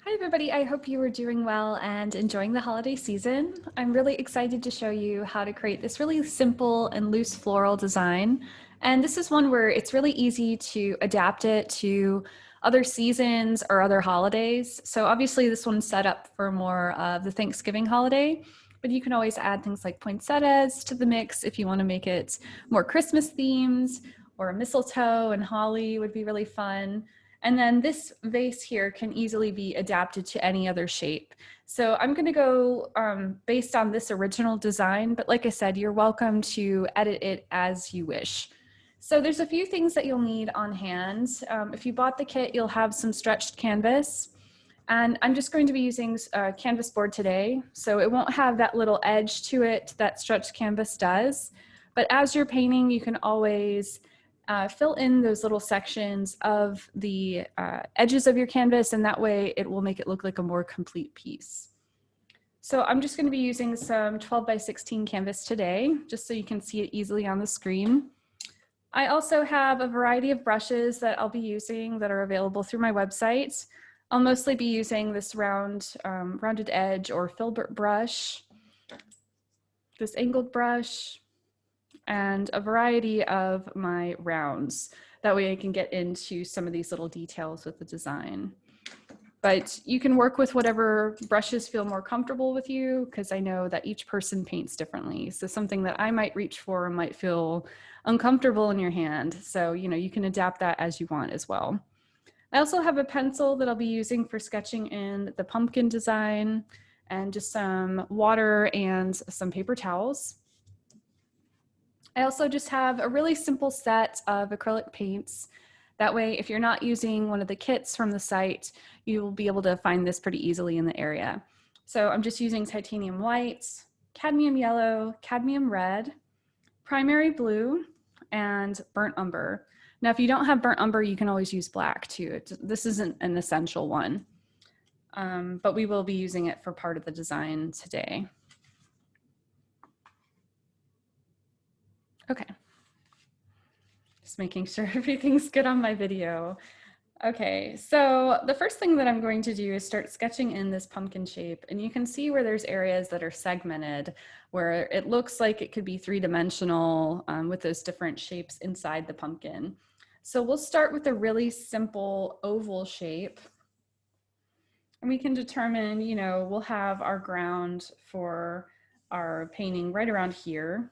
Hi everybody, I hope you are doing well and enjoying the holiday season. I'm really excited to show you how to create this really simple and loose floral design. And this is one where it's really easy to adapt it to other seasons or other holidays. So obviously this one's set up for more of the Thanksgiving holiday, but you can always add things like poinsettias to the mix if you want to make it more Christmas themes, or mistletoe and holly would be really fun. And then this vase here can easily be adapted to any other shape. So I'm going to go based on this original design, but like I said, you're welcome to edit it as you wish. So there's a few things that you'll need on hand. If you bought the kit, you'll have some stretched canvas. And I'm just going to be using a canvas board today. So it won't have that little edge to it that stretched canvas does. But as you're painting, you can always fill in those little sections of the edges of your canvas, and that way it will make it look like a more complete piece. So I'm just going to be using some 12 by 16 canvas today, just so you can see it easily on the screen. I also have a variety of brushes that I'll be using that are available through my website. I'll mostly be using this rounded edge or filbert brush, this angled brush, and a variety of my rounds. That way I can get into some of these little details with the design. But you can work with whatever brushes feel more comfortable with you, because I know that each person paints differently. So something that I might reach for might feel uncomfortable in your hand. So, you can adapt that as you want as well. I also have a pencil that I'll be using for sketching in the pumpkin design, and just some water and some paper towels. I also just have a really simple set of acrylic paints. That way, if you're not using one of the kits from the site, you will be able to find this pretty easily in the area. So I'm just using titanium white, cadmium yellow, cadmium red, primary blue, and burnt umber. Now, if you don't have burnt umber, you can always use black too. This isn't an essential one, but we will be using it for part of the design today. Okay. Just making sure everything's good on my video. Okay, so the first thing that I'm going to do is start sketching in this pumpkin shape, and you can see where there's areas that are segmented, where it looks like it could be three-dimensional with those different shapes inside the pumpkin. So we'll start with a really simple oval shape, and we can determine, we'll have our ground for our painting right around here.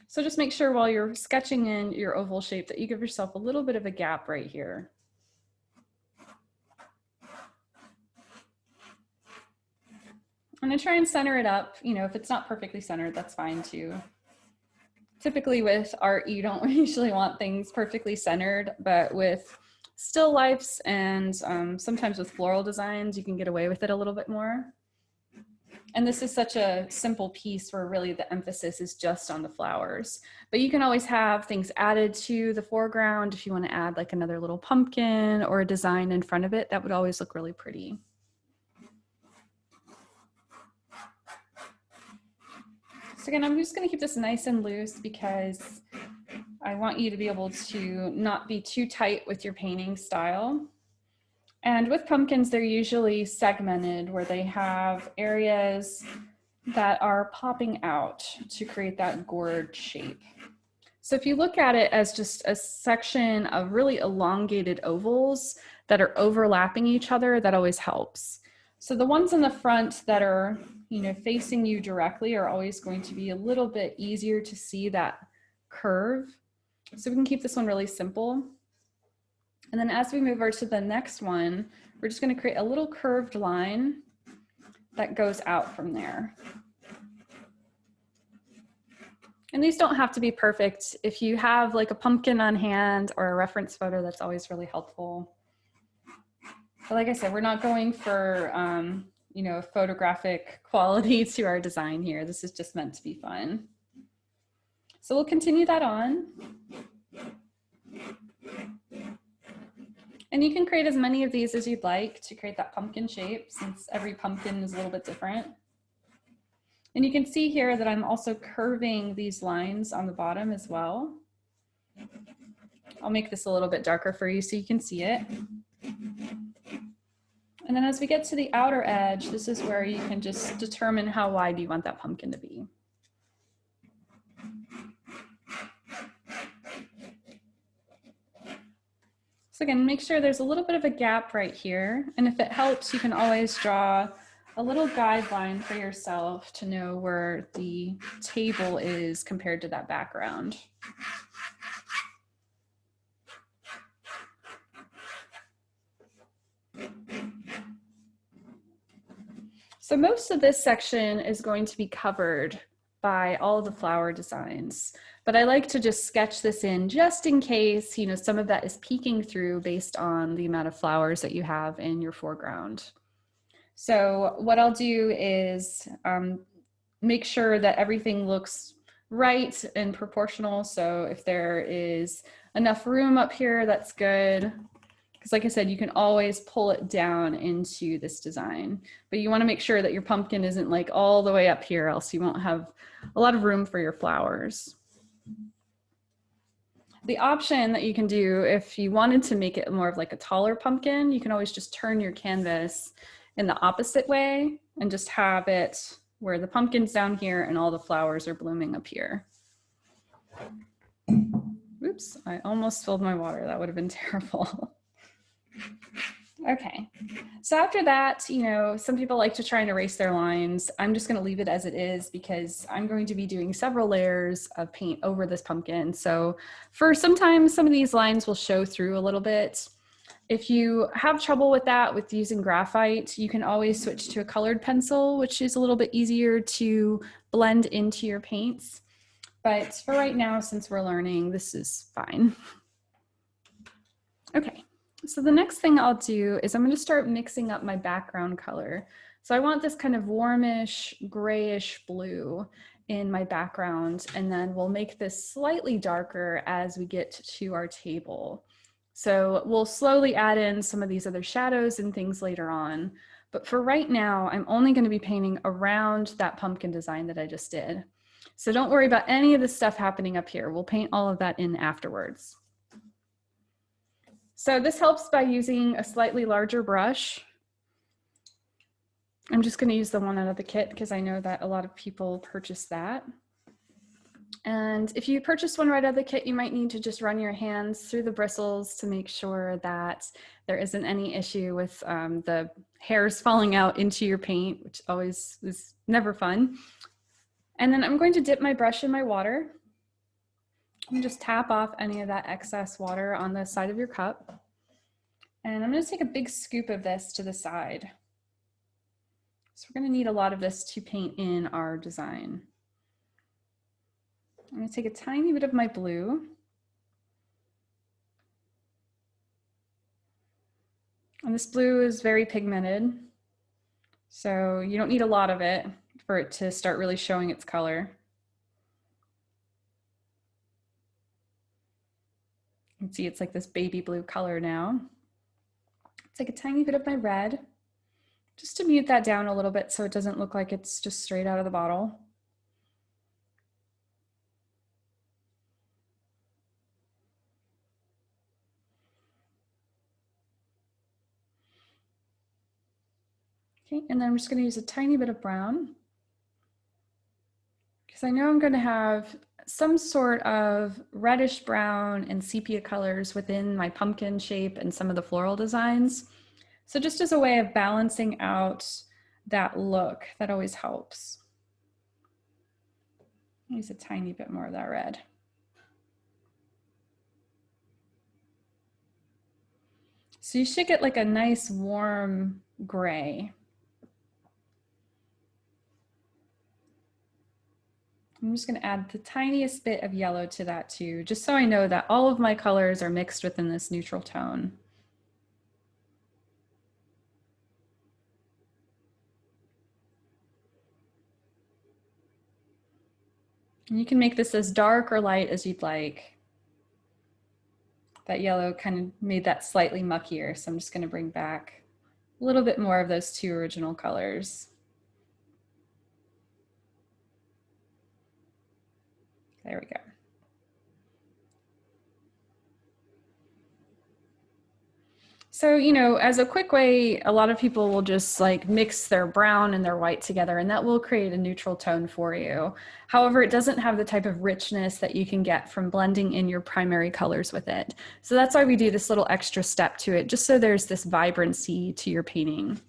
So just make sure while you're sketching in your oval shape that you give yourself a little bit of a gap right here. I'm gonna try and center it up. If it's not perfectly centered, that's fine too. Typically with art, you don't usually want things perfectly centered, but with still lifes and sometimes with floral designs, you can get away with it a little bit more. And this is such a simple piece where really the emphasis is just on the flowers. But you can always have things added to the foreground if you want to add like another little pumpkin or a design in front of it. That would always look really pretty. So again, I'm just going to keep this nice and loose because I want you to be able to not be too tight with your painting style. And with pumpkins, they're usually segmented where they have areas that are popping out to create that gourd shape. So if you look at it as just a section of really elongated ovals that are overlapping each other, that always helps. So the ones in the front that are, facing you directly are always going to be a little bit easier to see that curve. So we can keep this one really simple. And then as we move over to the next one, we're just going to create a little curved line that goes out from there. And these don't have to be perfect. If you have like a pumpkin on hand or a reference photo, that's always really helpful. But like I said, we're not going for, photographic quality to our design here. This is just meant to be fun. So we'll continue that on. And you can create as many of these as you'd like to create that pumpkin shape, since every pumpkin is a little bit different. And you can see here that I'm also curving these lines on the bottom as well. I'll make this a little bit darker for you so you can see it. And then as we get to the outer edge, this is where you can just determine how wide you want that pumpkin to be. So again, make sure there's a little bit of a gap right here. And if it helps, you can always draw a little guideline for yourself to know where the table is compared to that background. So most of this section is going to be covered by all of the flower designs, but I like to just sketch this in just in case, you know, some of that is peeking through based on the amount of flowers that you have in your foreground. So what I'll do is make sure that everything looks right and proportional. So if there is enough room up here, that's good. Because like I said, you can always pull it down into this design, but you want to make sure that your pumpkin isn't like all the way up here, else you won't have a lot of room for your flowers. The option that you can do if you wanted to make it more of like a taller pumpkin, you can always just turn your canvas in the opposite way and just have it where the pumpkin's down here and all the flowers are blooming up here. Oops, I almost spilled my water. That would have been terrible. Okay, so after that, you know, some people like to try and erase their lines. I'm just going to leave it as it is because I'm going to be doing several layers of paint over this pumpkin. So for sometimes some of these lines will show through a little bit. If you have trouble with that, with using graphite, you can always switch to a colored pencil, which is a little bit easier to blend into your paints. But for right now, since we're learning, this is fine. Okay. So the next thing I'll do is I'm going to start mixing up my background color. So I want this kind of warmish, grayish blue in my background, and then we'll make this slightly darker as we get to our table. So we'll slowly add in some of these other shadows and things later on. But for right now, I'm only going to be painting around that pumpkin design that I just did. So don't worry about any of this stuff happening up here. We'll paint all of that in afterwards. So this helps by using a slightly larger brush. I'm just going to use the one out of the kit because I know that a lot of people purchase that. And if you purchase one right out of the kit, you might need to just run your hands through the bristles to make sure that there isn't any issue with the hairs falling out into your paint, which always is never fun. And then I'm going to dip my brush in my water and just tap off any of that excess water on the side of your cup. And I'm going to take a big scoop of this to the side. So we're going to need a lot of this to paint in our design. I'm going to take a tiny bit of my blue. And this blue is very pigmented, so you don't need a lot of it for it to start really showing its color. You can see it's like this baby blue color now. Take a tiny bit of my red, just to mute that down a little bit so it doesn't look like it's just straight out of the bottle. Okay, and then I'm just going to use a tiny bit of brown because I know I'm going to have some sort of reddish brown and sepia colors within my pumpkin shape and some of the floral designs. So just as a way of balancing out that look, that always helps. Use a tiny bit more of that red. So you should get like a nice warm gray. I'm just going to add the tiniest bit of yellow to that too, just so I know that all of my colors are mixed within this neutral tone. And you can make this as dark or light as you'd like. That yellow kind of made that slightly muckier, so I'm just going to bring back a little bit more of those two original colors. There we go. So, you know, as a quick way, a lot of people will just like mix their brown and their white together, and that will create a neutral tone for you. However, it doesn't have the type of richness that you can get from blending in your primary colors with it. So that's why we do this little extra step to it, just so there's this vibrancy to your painting.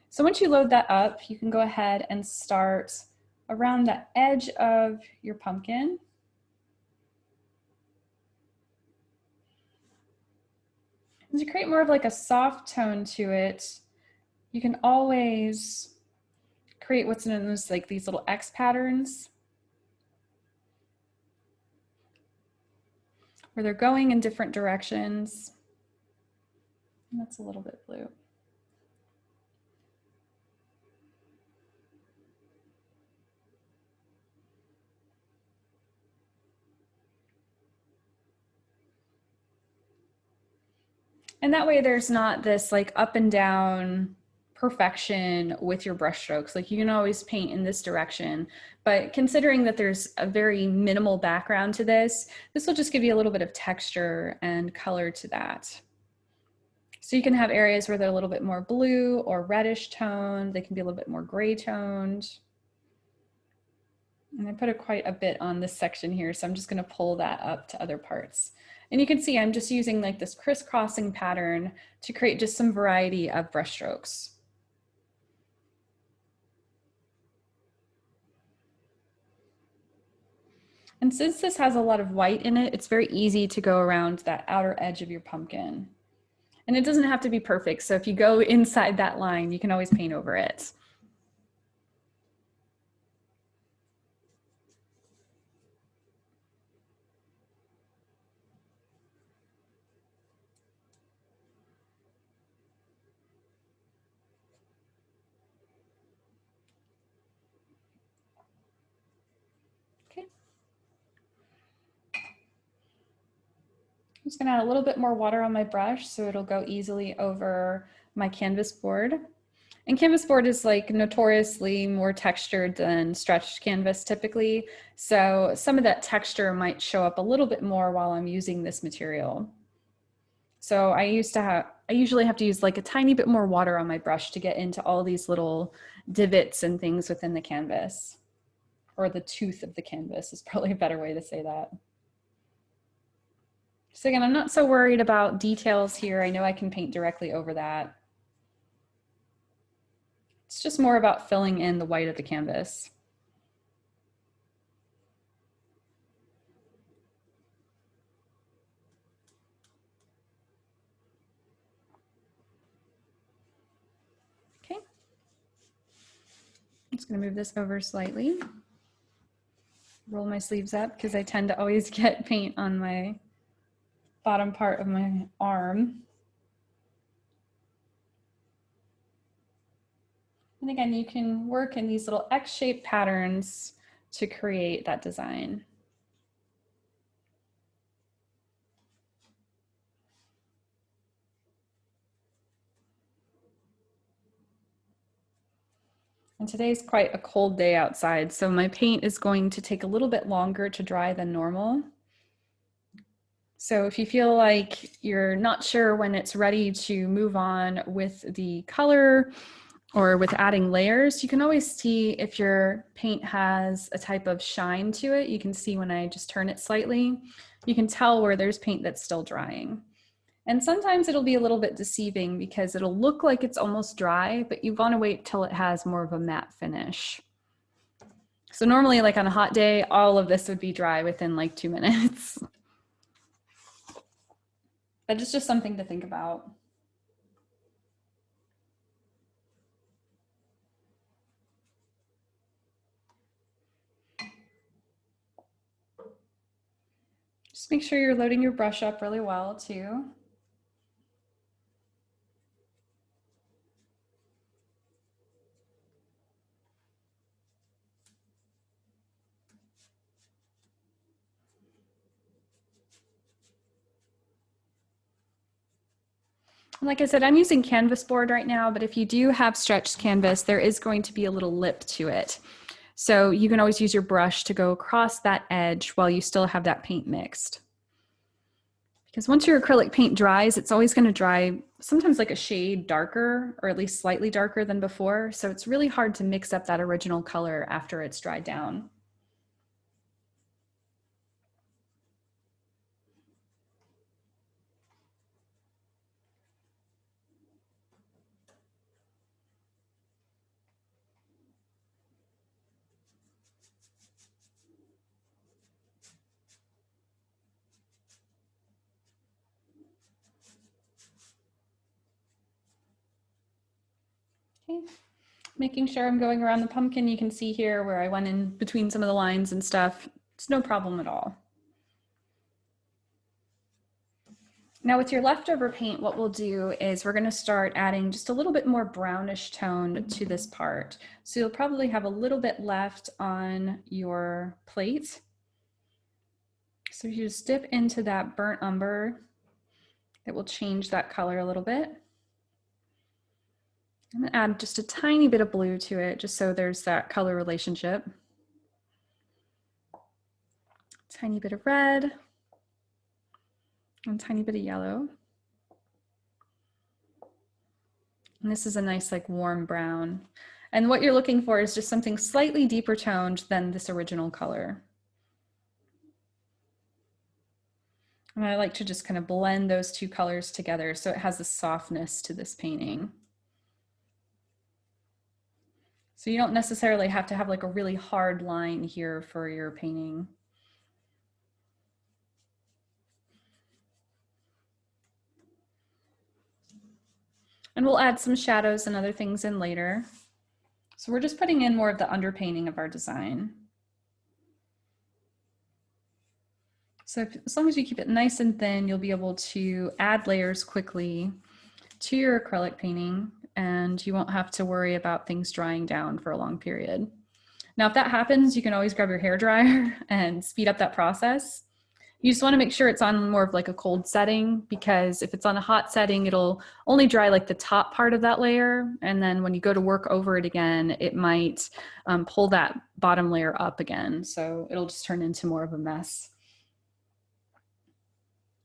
So once you load that up, you can go ahead and start around the edge of your pumpkin. And to create more of like a soft tone to it, you can always create what's known as like these little X patterns, where they're going in different directions. And that's a little bit blue. And that way there's not this like up and down perfection with your brush strokes. Like you can always paint in this direction, but considering that there's a very minimal background to this, this will just give you a little bit of texture and color to that. So you can have areas where they're a little bit more blue or reddish toned. They can be a little bit more gray toned. And I put quite a bit on this section here, so I'm just going to pull that up to other parts. And you can see I'm just using like this crisscrossing pattern to create just some variety of brush strokes. And since this has a lot of white in it, it's very easy to go around that outer edge of your pumpkin. And it doesn't have to be perfect, so if you go inside that line, you can always paint over it. I'm just gonna add a little bit more water on my brush so it'll go easily over my canvas board. And canvas board is like notoriously more textured than stretched canvas typically. So some of that texture might show up a little bit more while I'm using this material. So I usually have to use like a tiny bit more water on my brush to get into all these little divots and things within the canvas, or the tooth of the canvas is probably a better way to say that. So again, I'm not so worried about details here. I know I can paint directly over that. It's just more about filling in the white of the canvas. Okay. I'm just gonna move this over slightly. Roll my sleeves up because I tend to always get paint on my bottom part of my arm. And again, you can work in these little X-shaped patterns to create that design. And today's quite a cold day outside, so my paint is going to take a little bit longer to dry than normal. So if you feel like you're not sure when it's ready to move on with the color or with adding layers, you can always see if your paint has a type of shine to it. You can see when I just turn it slightly, you can tell where there's paint that's still drying. And sometimes it'll be a little bit deceiving because it'll look like it's almost dry, but you want to wait till it has more of a matte finish. So normally like on a hot day, all of this would be dry within like 2 minutes. But it's just something to think about. Just make sure you're loading your brush up really well too. Like I said, I'm using canvas board right now, but if you do have stretched canvas, there is going to be a little lip to it. So you can always use your brush to go across that edge while you still have that paint mixed. Because once your acrylic paint dries, it's always going to dry sometimes like a shade darker, or at least slightly darker than before. So it's really hard to mix up that original color after it's dried down. Okay. Making sure I'm going around the pumpkin. You can see here where I went in between some of the lines and stuff. It's no problem at all. Now with your leftover paint, what we'll do is we're gonna start adding just a little bit more brownish tone to this part. So you'll probably have a little bit left on your plate. So if you just dip into that burnt umber, it will change that color a little bit. I'm gonna add just a tiny bit of blue to it, just so there's that color relationship. Tiny bit of red, and a tiny bit of yellow. And this is a nice like warm brown. And what you're looking for is just something slightly deeper toned than this original color. And I like to just kind of blend those two colors together so it has a softness to this painting. So you don't necessarily have to have like a really hard line here for your painting. And we'll add some shadows and other things in later. So we're just putting in more of the underpainting of our design. So as long as you keep it nice and thin, you'll be able to add layers quickly to your acrylic painting, and you won't have to worry about things drying down for a long period. Now, if that happens, you can always grab your hairdryer and speed up that process. You just want to make sure it's on more of like a cold setting, because if it's on a hot setting, it'll only dry like the top part of that layer. And then when you go to work over it again, it might pull that bottom layer up again. So it'll just turn into more of a mess.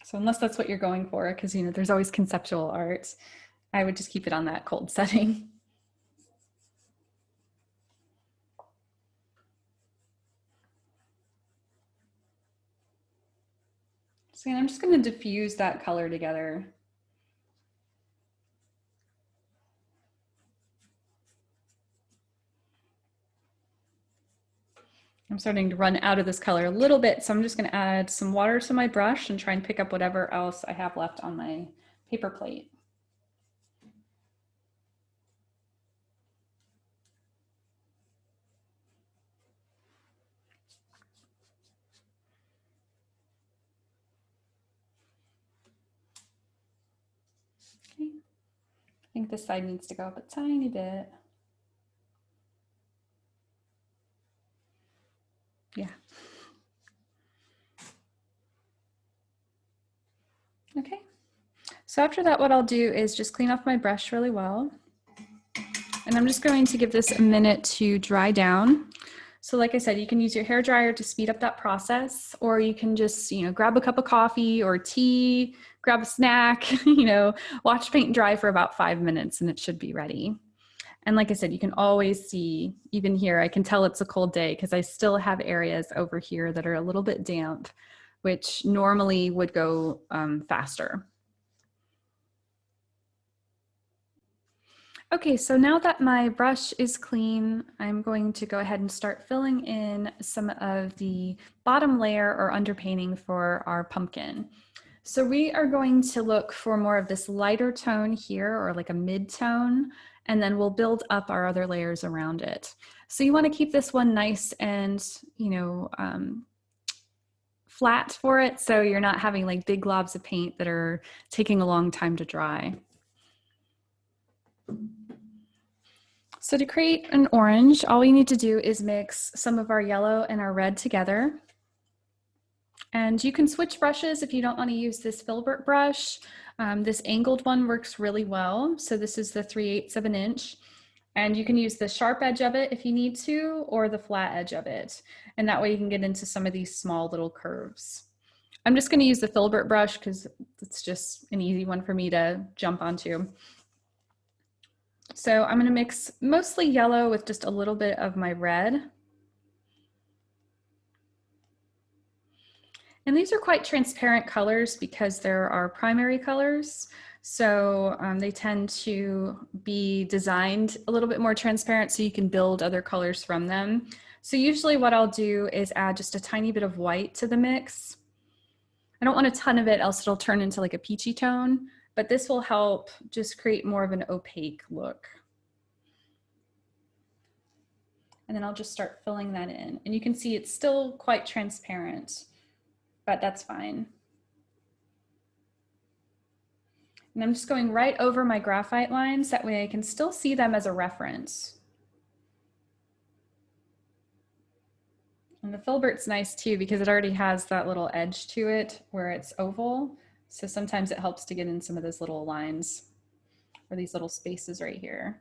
So unless that's what you're going for, because you know there's always conceptual art, I would just keep it on that cold setting. So I'm just going to diffuse that color together. I'm starting to run out of this color a little bit, so I'm just going to add some water to my brush and try and pick up whatever else I have left on my paper plate. Okay. I think this side needs to go up a tiny bit. Yeah. Okay. So after that, what I'll do is just clean off my brush really well. And I'm just going to give this a minute to dry down. So like I said, you can use your hairdryer to speed up that process, or you can just, you know, grab a cup of coffee or tea, grab a snack, you know, watch paint dry for about 5 minutes and it should be ready. And like I said, you can always see, even here, I can tell it's a cold day because I still have areas over here that are a little bit damp, which normally would go faster. Okay, so now that my brush is clean, I'm going to go ahead and start filling in some of the bottom layer or underpainting for our pumpkin. So we are going to look for more of this lighter tone here, or like a mid-tone, and then we'll build up our other layers around it. So you want to keep this one nice and, you know, flat for it, so you're not having like big globs of paint that are taking a long time to dry. So to create an orange, all we need to do is mix some of our yellow and our red together. And you can switch brushes if you don't want to use this filbert brush. This angled one works really well. So this is the 3/8 of an inch. And you can use the sharp edge of it if you need to, or the flat edge of it. And that way you can get into some of these small little curves. I'm just going to use the filbert brush because it's just an easy one for me to jump onto. So I'm going to mix mostly yellow with just a little bit of my red. And these are quite transparent colors because there are primary colors. So they tend to be designed a little bit more transparent so you can build other colors from them. So usually what I'll do is add just a tiny bit of white to the mix. I don't want a ton of it, else it'll turn into like a peachy tone, but this will help just create more of an opaque look. And then I'll just start filling that in. And you can see it's still quite transparent, but that's fine. And I'm just going right over my graphite lines. That way I can still see them as a reference. And the filbert's nice too because it already has that little edge to it where it's oval. So sometimes it helps to get in some of those little lines or these little spaces right here.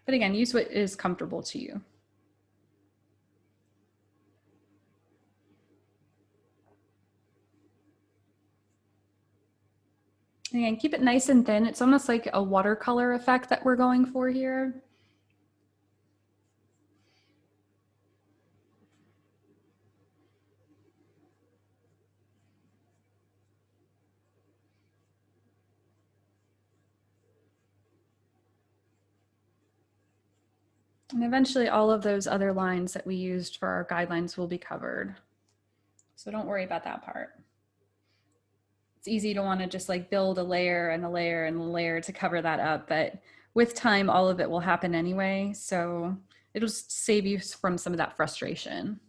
But again, use what is comfortable to you. Again, keep it nice and thin. It's almost like a watercolor effect that we're going for here. And eventually all of those other lines that we used for our guidelines will be covered. So don't worry about that part. It's easy to want to just like build a layer and a layer and a layer to cover that up, but with time, all of it will happen anyway. So it'll just save you from some of that frustration.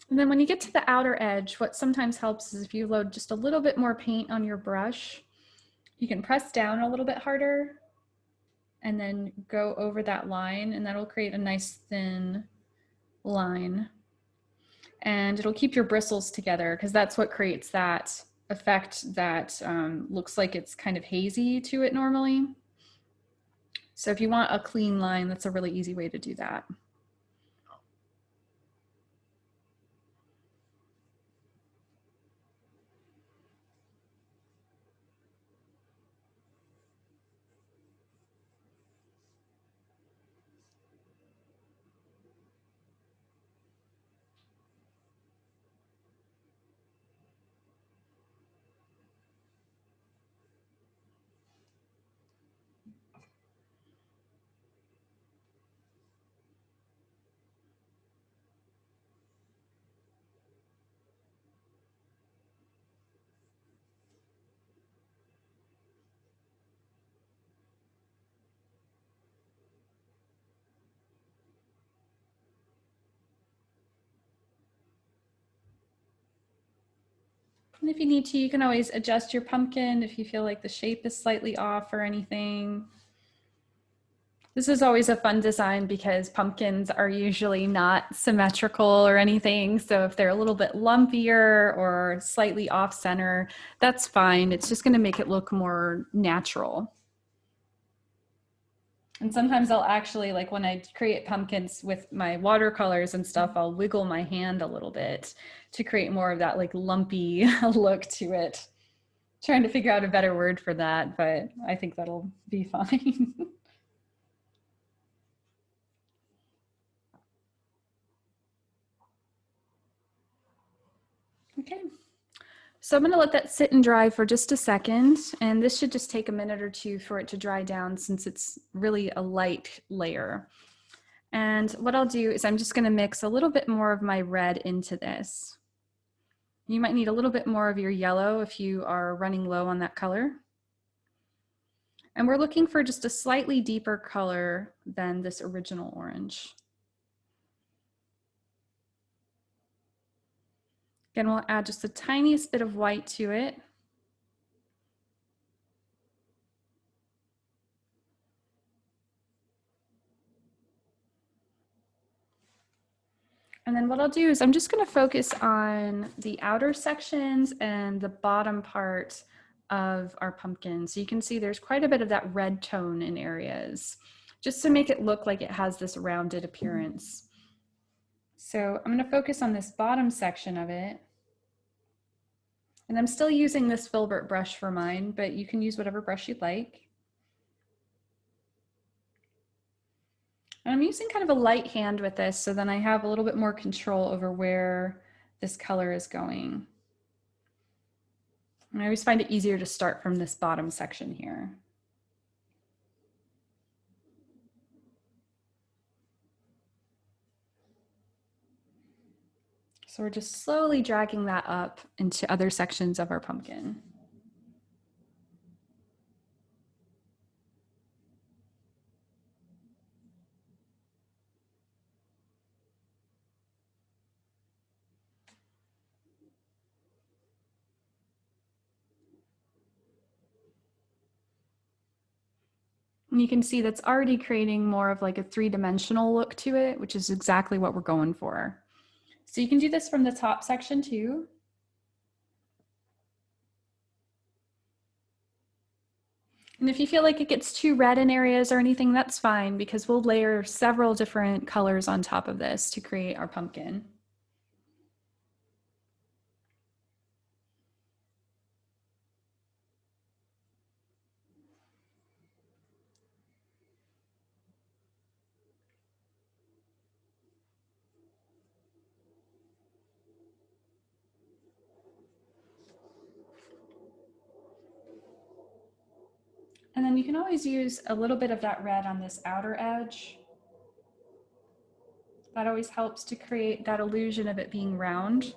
And then when you get to the outer edge, what sometimes helps is if you load just a little bit more paint on your brush, you can press down a little bit harder and then go over that line, and that'll create a nice thin line. And it'll keep your bristles together because that's what creates that effect that looks like it's kind of hazy to it normally. So if you want a clean line, that's a really easy way to do that. And if you need to, you can always adjust your pumpkin if you feel like the shape is slightly off or anything. This is always a fun design because pumpkins are usually not symmetrical or anything. So if they're a little bit lumpier or slightly off center, that's fine. It's just going to make it look more natural. And sometimes I'll actually, like when I create pumpkins with my watercolors and stuff, I'll wiggle my hand a little bit to create more of that like lumpy look to it. Trying to figure out a better word for that, but I think that'll be fine. Okay. So I'm going to let that sit and dry for just a second, and this should just take a minute or two for it to dry down since it's really a light layer. And what I'll do is I'm just going to mix a little bit more of my red into this. You might need a little bit more of your yellow if you are running low on that color. And we're looking for just a slightly deeper color than this original orange. Again, we'll add just the tiniest bit of white to it. And then what I'll do is I'm just going to focus on the outer sections and the bottom part of our pumpkin. So you can see there's quite a bit of that red tone in areas, just to make it look like it has this rounded appearance. So I'm going to focus on this bottom section of it. And I'm still using this filbert brush for mine, but you can use whatever brush you'd like. And I'm using kind of a light hand with this, so then I have a little bit more control over where this color is going. And I always find it easier to start from this bottom section here. So we're just slowly dragging that up into other sections of our pumpkin. And you can see that's already creating more of like a three-dimensional look to it, which is exactly what we're going for. So you can do this from the top section too. And if you feel like it gets too red in areas or anything, that's fine, because we'll layer several different colors on top of this to create our pumpkin. And then you can always use a little bit of that red on this outer edge. That always helps to create that illusion of it being round.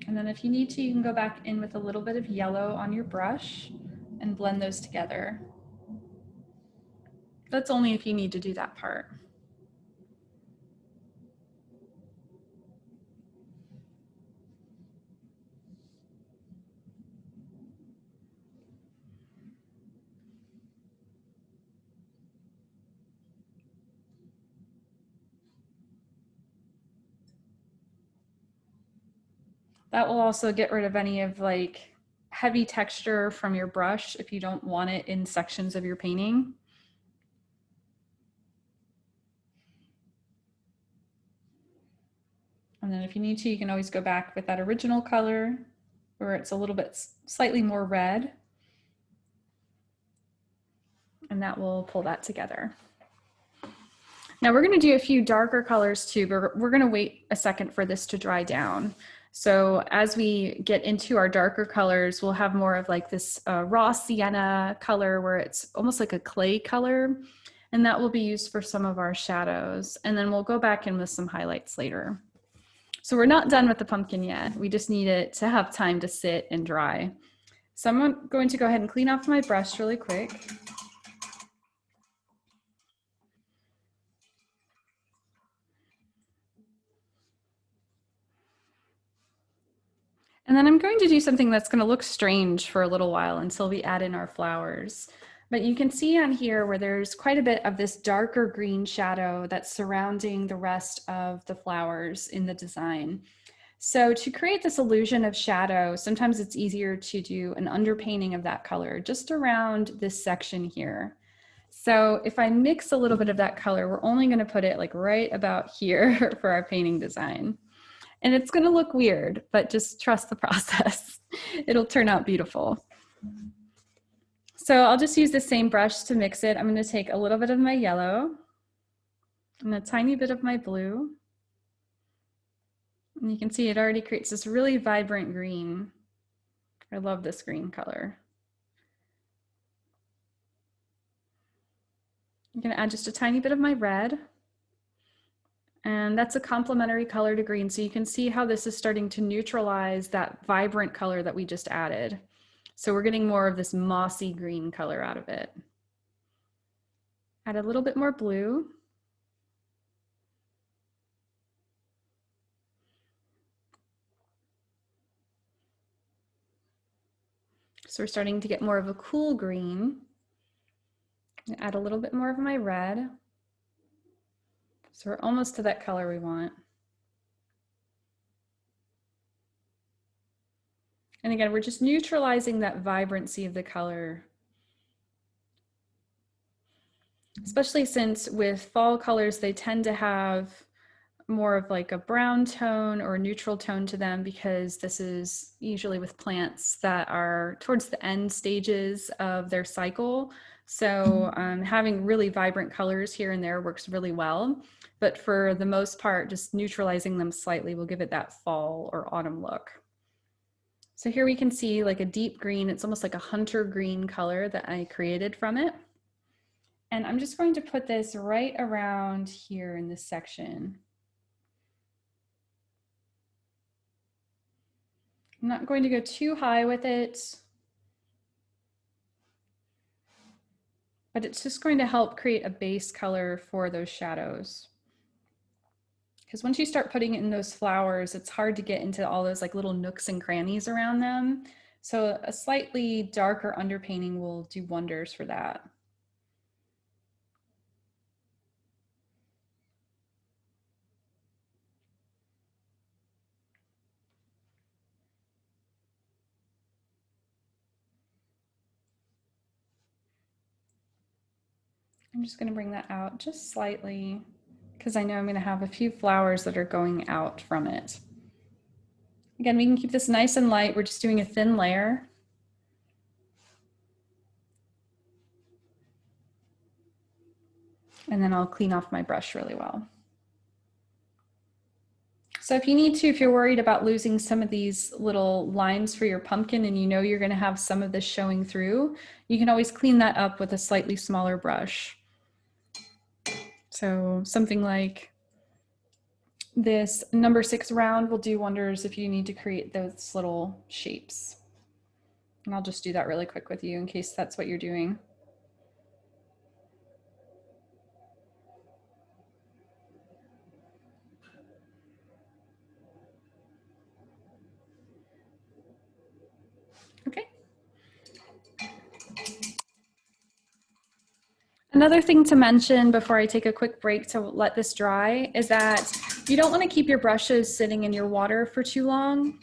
And then if you need to, you can go back in with a little bit of yellow on your brush and blend those together. That's only if you need to do that part. That will also get rid of any of like heavy texture from your brush if you don't want it in sections of your painting. And then if you need to, you can always go back with that original color where it's a little bit slightly more red. And that will pull that together. Now we're going to do a few darker colors too, but we're going to wait a second for this to dry down. So as we get into our darker colors, we'll have more of like this raw sienna color where it's almost like a clay color. And that will be used for some of our shadows. And then we'll go back in with some highlights later. So we're not done with the pumpkin yet. We just need it to have time to sit and dry. So I'm going to go ahead and clean off my brush really quick. And then I'm going to do something that's going to look strange for a little while until we add in our flowers. But you can see on here where there's quite a bit of this darker green shadow that's surrounding the rest of the flowers in the design. So to create this illusion of shadow, sometimes it's easier to do an underpainting of that color just around this section here. So if I mix a little bit of that color, we're only going to put it like right about here for our painting design. And it's going to look weird, but just trust the process. It'll turn out beautiful. So I'll just use the same brush to mix it. I'm going to take a little bit of my yellow and a tiny bit of my blue. And you can see it already creates this really vibrant green. I love this green color. I'm going to add just a tiny bit of my red. And that's a complementary color to green. So you can see how this is starting to neutralize that vibrant color that we just added. So we're getting more of this mossy green color out of it. Add a little bit more blue. So we're starting to get more of a cool green. Add a little bit more of my red. So we're almost to that color we want. And again, we're just neutralizing that vibrancy of the color. Especially since with fall colors, they tend to have more of like a brown tone or a neutral tone to them, because this is usually with plants that are towards the end stages of their cycle. So having really vibrant colors here and there works really well. But for the most part, just neutralizing them slightly will give it that fall or autumn look. So here we can see like a deep green. It's almost like a hunter green color that I created from it. And I'm just going to put this right around here in this section. I'm not going to go too high with it, but it's just going to help create a base color for those shadows. Because once you start putting it in those flowers, it's hard to get into all those like little nooks and crannies around them. So a slightly darker underpainting will do wonders for that. I'm just going to bring that out just slightly, because I know I'm going to have a few flowers that are going out from it. Again, we can keep this nice and light. We're just doing a thin layer. And then I'll clean off my brush really well. So if you need to, if you're worried about losing some of these little lines for your pumpkin and you know you're going to have some of this showing through, you can always clean that up with a slightly smaller brush. So something like this number 6 round will do wonders if you need to create those little shapes. And I'll just do that really quick with you in case that's what you're doing. Okay. Another thing to mention before I take a quick break to let this dry is that you don't want to keep your brushes sitting in your water for too long.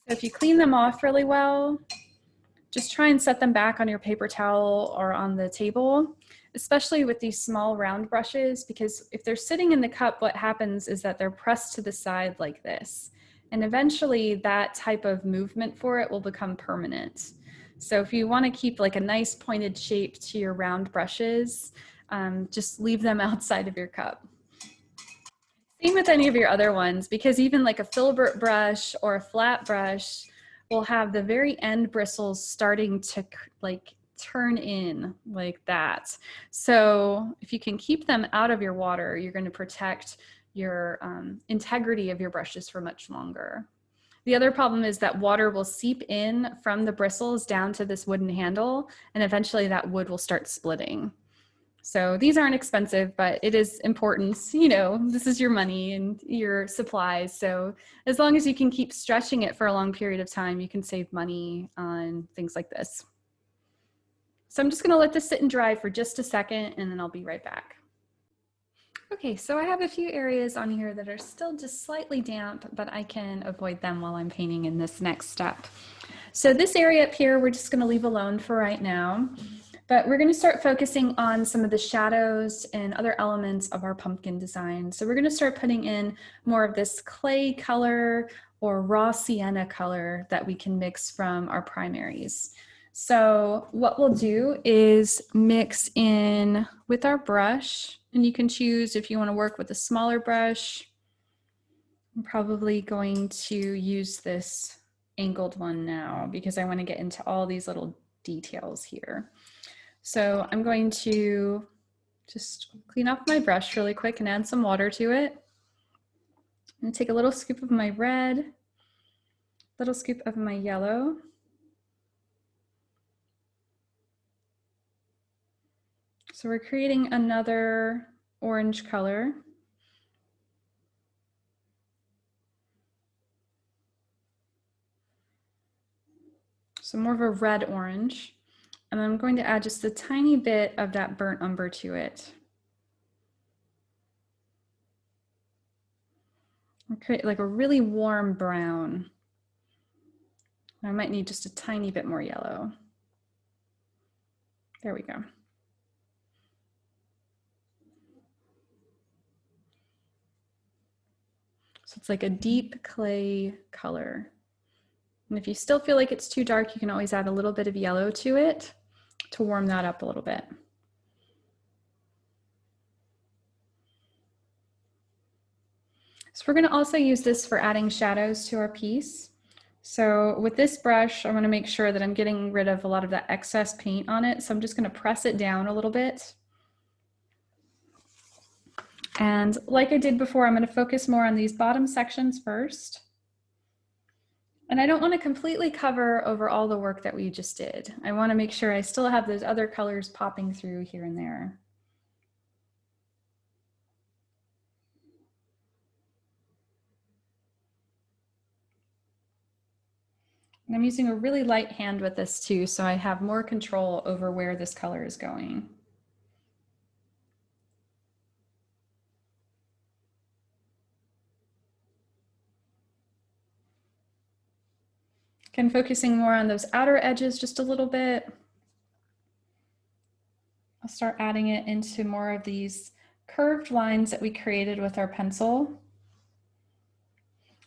So if you clean them off really well, just try and set them back on your paper towel or on the table, especially with these small round brushes, because if they're sitting in the cup, what happens is that they're pressed to the side like this. And eventually that type of movement for it will become permanent. So if you want to keep like a nice pointed shape to your round brushes, just leave them outside of your cup. Same with any of your other ones, because even like a filbert brush or a flat brush will have the very end bristles starting to like turn in like that. So if you can keep them out of your water, you're going to protect your integrity of your brushes for much longer. The other problem is that water will seep in from the bristles down to this wooden handle, and eventually that wood will start splitting. So these aren't expensive, but it is important. You know, this is your money and your supplies. So as long as you can keep stretching it for a long period of time, you can save money on things like this. So I'm just going to let this sit and dry for just a second, and then I'll be right back. Okay, so I have a few areas on here that are still just slightly damp, but I can avoid them while I'm painting in this next step. So this area up here, we're just going to leave alone for right now. But we're going to start focusing on some of the shadows and other elements of our pumpkin design. So we're going to start putting in more of this clay color or raw sienna color that we can mix from our primaries. So what we'll do is mix in with our brush, and you can choose if you want to work with a smaller brush. I'm probably going to use this angled one now because I want to get into all these little details here. So I'm going to just clean off my brush really quick and add some water to it. I'm gonna take a little scoop of my red, little scoop of my yellow. So we're creating another orange color. So more of a red orange. And I'm going to add just a tiny bit of that burnt umber to it. And create like a really warm brown. I might need just a tiny bit more yellow. There we go. So it's like a deep clay color. And if you still feel like it's too dark, you can always add a little bit of yellow to it to warm that up a little bit. So we're going to also use this for adding shadows to our piece. So with this brush, I want to make sure that I'm getting rid of a lot of that excess paint on it. So I'm just going to press it down a little bit. And like I did before, I'm going to focus more on these bottom sections first. And I don't want to completely cover over all the work that we just did. I want to make sure I still have those other colors popping through here and there. And I'm using a really light hand with this too, so I have more control over where this color is going. Again, focusing more on those outer edges just a little bit. I'll start adding it into more of these curved lines that we created with our pencil.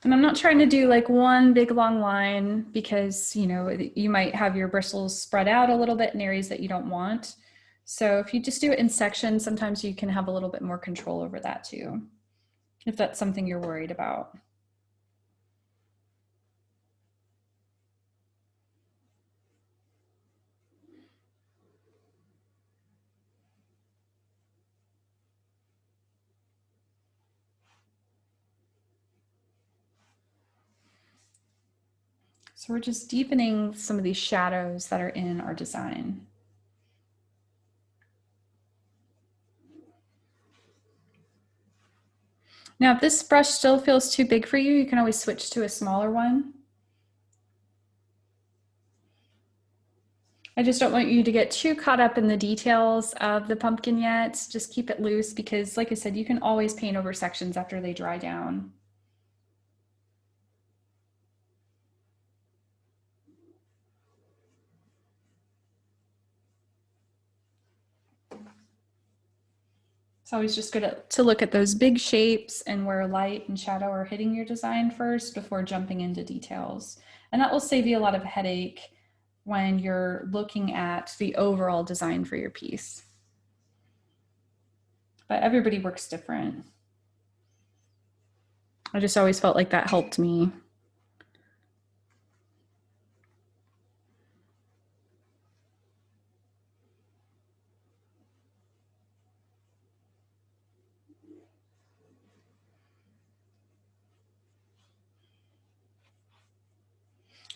And I'm not trying to do like one big long line because, you know, you might have your bristles spread out a little bit in areas that you don't want. So if you just do it in sections, sometimes you can have a little bit more control over that too, if that's something you're worried about. So we're just deepening some of these shadows that are in our design. Now, if this brush still feels too big for you, you can always switch to a smaller one. I just don't want you to get too caught up in the details of the pumpkin yet. Just keep it loose because, like I said, you can always paint over sections after they dry down. It's always just good to look at those big shapes and where light and shadow are hitting your design first before jumping into details. And that will save you a lot of headache when you're looking at the overall design for your piece. But everybody works different. I just always felt like that helped me.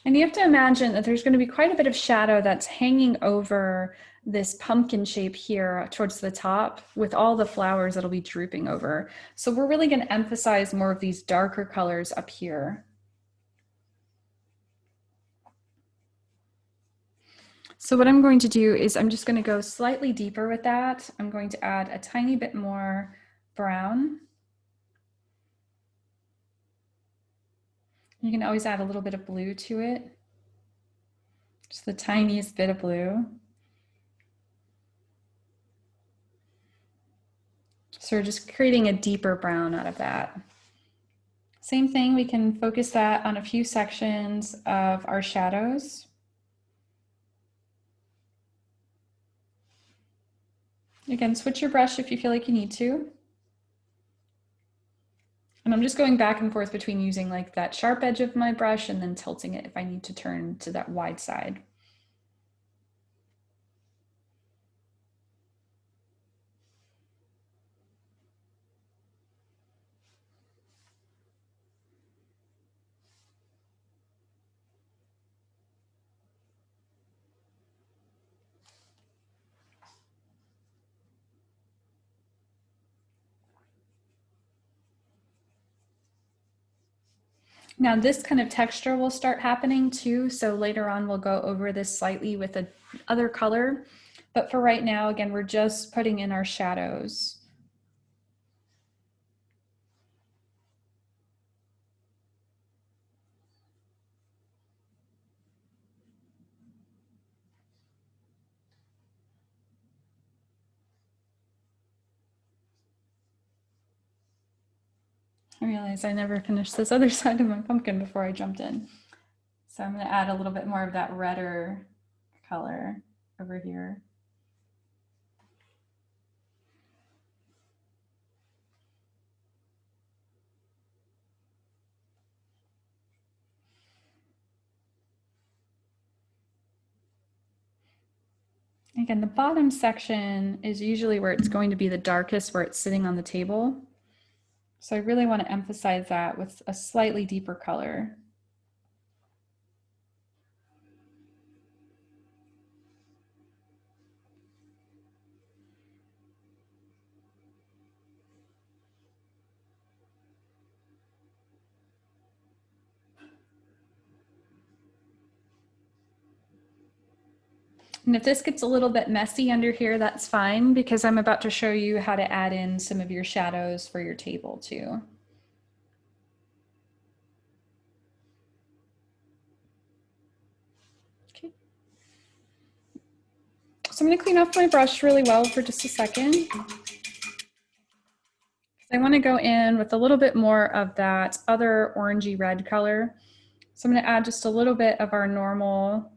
And you have to imagine that there's going to be quite a bit of shadow that's hanging over this pumpkin shape here towards the top with all the flowers that'll be drooping over. So we're really going to emphasize more of these darker colors up here. So what I'm going to do is I'm just going to go slightly deeper with that. I'm going to add a tiny bit more brown. You can always add a little bit of blue to it. Just the tiniest bit of blue. So we're just creating a deeper brown out of that. Same thing, we can focus that on a few sections of our shadows. Again, switch your brush if you feel like you need to. And I'm just going back and forth between using like that sharp edge of my brush and then tilting it if I need to turn to that wide side. Now this kind of texture will start happening too, so later on we'll go over this slightly with the other color. But for right now, again, we're just putting in our shadows. I realize I never finished this other side of my pumpkin before I jumped in. So I'm going to add a little bit more of that redder color over here. Again, the bottom section is usually where it's going to be the darkest, where it's sitting on the table. So I really want to emphasize that with a slightly deeper color. And if this gets a little bit messy under here, that's fine, because I'm about to show you how to add in some of your shadows for your table too. Okay. So I'm going to clean off my brush really well for just a second. I want to go in with a little bit more of that other orangey red color. So I'm going to add just a little bit of our normal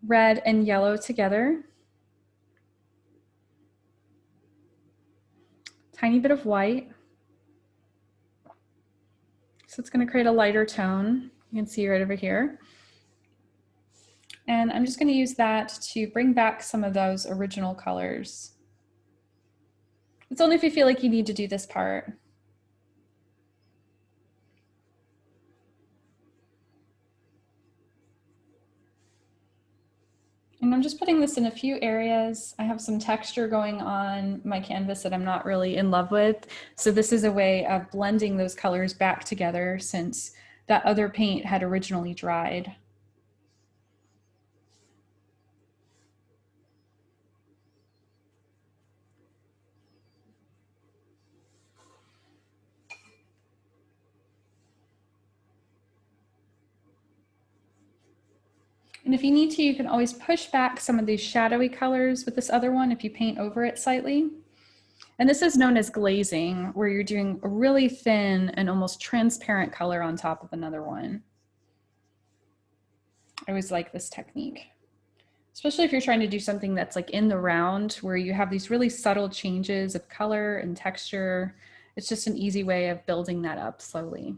red and yellow together. Tiny bit of white. So it's going to create a lighter tone. You can see right over here. And I'm just going to use that to bring back some of those original colors. It's only if you feel like you need to do this part. And I'm just putting this in a few areas. I have some texture going on my canvas that I'm not really in love with. So this is a way of blending those colors back together since that other paint had originally dried. And if you need to, you can always push back some of these shadowy colors with this other one if you paint over it slightly. And this is known as glazing, where you're doing a really thin and almost transparent color on top of another one. I always like this technique, especially if you're trying to do something that's like in the round where you have these really subtle changes of color and texture. It's just an easy way of building that up slowly.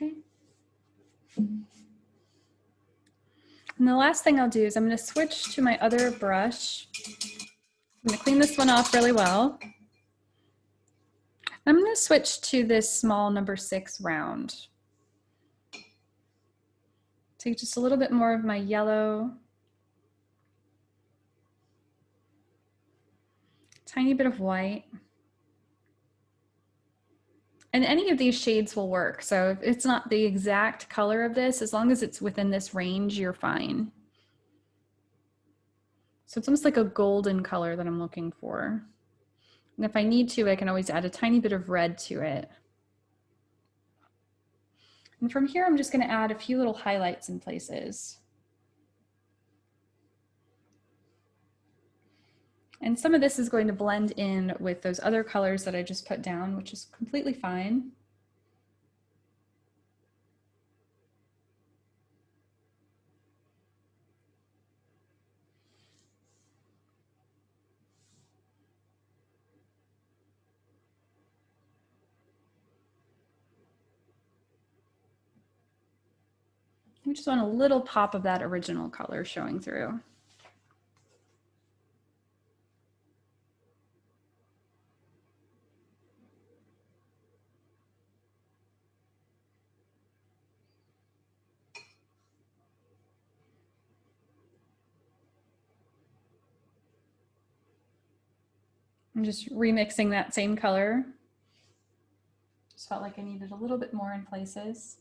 Okay. And the last thing I'll do is I'm going to switch to my other brush. I'm going to clean this one off really well. I'm going to switch to this small number 6 round. Take just a little bit more of my yellow, tiny bit of white. And any of these shades will work. So if it's not the exact color of this, as long as it's within this range, you're fine. So it's almost like a golden color that I'm looking for. And if I need to, I can always add a tiny bit of red to it. And from here, I'm just going to add a few little highlights in places. And some of this is going to blend in with those other colors that I just put down, which is completely fine. We just want a little pop of that original color showing through. I'm just remixing that same color. Just felt like I needed a little bit more in places.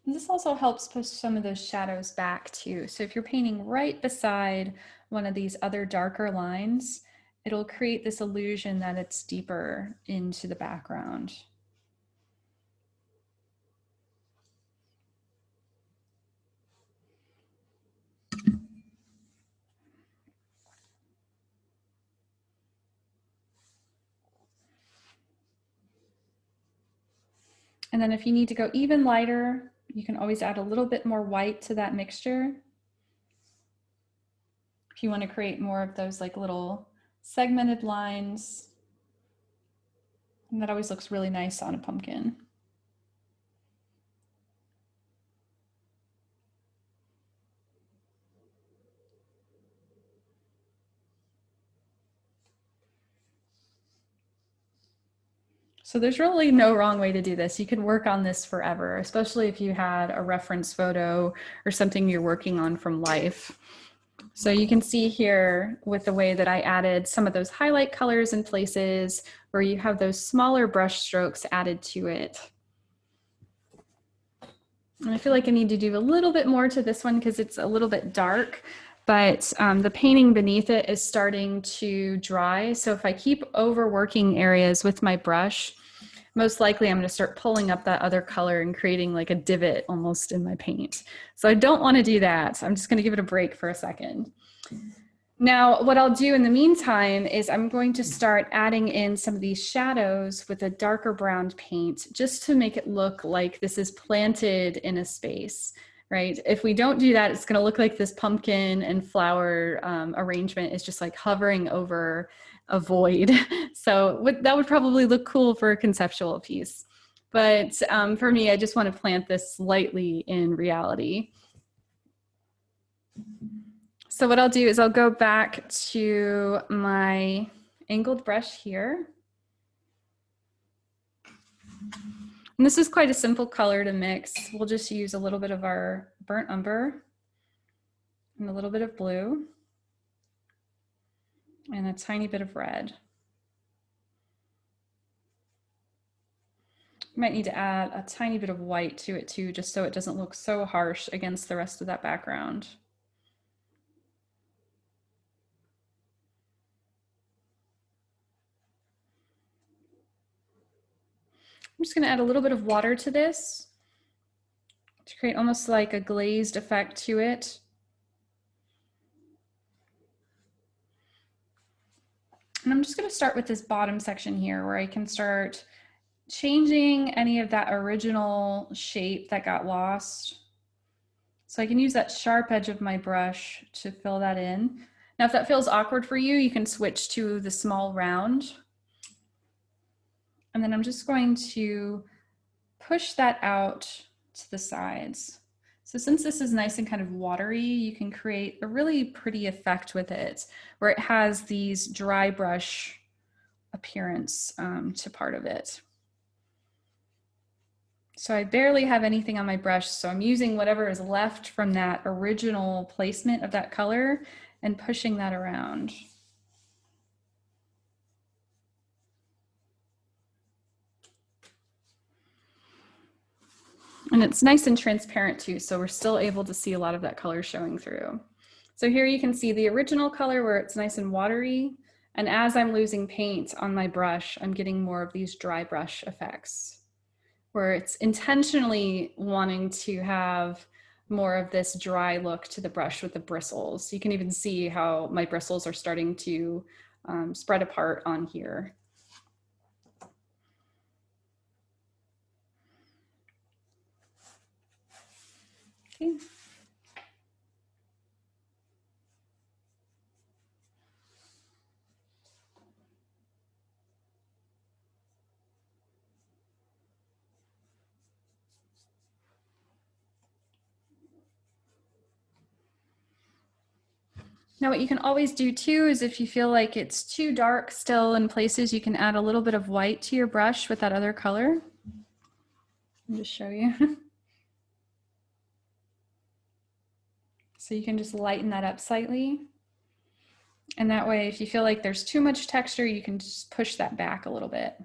And this also helps push some of those shadows back too. So if you're painting right beside one of these other darker lines, it'll create this illusion that it's deeper into the background. And then if you need to go even lighter, you can always add a little bit more white to that mixture. If you want to create more of those like little segmented lines. And that always looks really nice on a pumpkin. So there's really no wrong way to do this. You can work on this forever, especially if you had a reference photo or something you're working on from life. So you can see here with the way that I added some of those highlight colors in places where you have those smaller brush strokes added to it. And I feel like I need to do a little bit more to this one because it's a little bit dark, but the painting beneath it is starting to dry. So if I keep overworking areas with my brush, most likely I'm going to start pulling up that other color and creating like a divot almost in my paint. So I don't want to do that. I'm just going to give it a break for a second. Now, what I'll do in the meantime is I'm going to start adding in some of these shadows with a darker brown paint just to make it look like this is planted in a space, right? If we don't do that, it's going to look like this pumpkin and flower arrangement is just like hovering over a void. So that would probably look cool for a conceptual piece. But for me, I just want to plant this lightly in reality. So what I'll do is I'll go back to my angled brush here. And this is quite a simple color to mix. We'll just use a little bit of our burnt umber and a little bit of blue and a tiny bit of red. You might need to add a tiny bit of white to it too, just so it doesn't look so harsh against the rest of that background. I'm just going to add a little bit of water to this to create almost like a glazed effect to it. And I'm just going to start with this bottom section here where I can start changing any of that original shape that got lost. So I can use that sharp edge of my brush to fill that in. Now, if that feels awkward for you, you can switch to the small round. And then I'm just going to push that out to the sides. So since this is nice and kind of watery, you can create a really pretty effect with it, where it has these dry brush appearance to part of it. So I barely have anything on my brush, so I'm using whatever is left from that original placement of that color and pushing that around. And it's nice and transparent too, so we're still able to see a lot of that color showing through. So here you can see the original color where it's nice and watery, and as I'm losing paint on my brush, I'm getting more of these dry brush effects, where it's intentionally wanting to have more of this dry look to the brush with the bristles. You can even see how my bristles are starting to spread apart on here. Okay. Now what you can always do too is if you feel like it's too dark still in places, you can add a little bit of white to your brush with that other color. I'll just show you. So you can just lighten that up slightly. And that way, if you feel like there's too much texture, you can just push that back a little bit.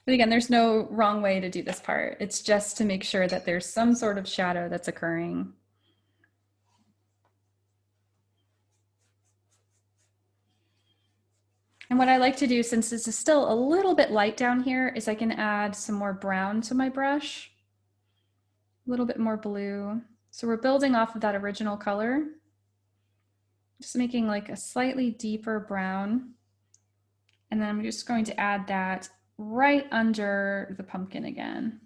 But again, there's no wrong way to do this part. It's just to make sure that there's some sort of shadow that's occurring. And what I like to do, since this is still a little bit light down here, is I can add some more brown to my brush. A little bit more blue. So we're building off of that original color. Just making like a slightly deeper brown. And then I'm just going to add that right under the pumpkin again.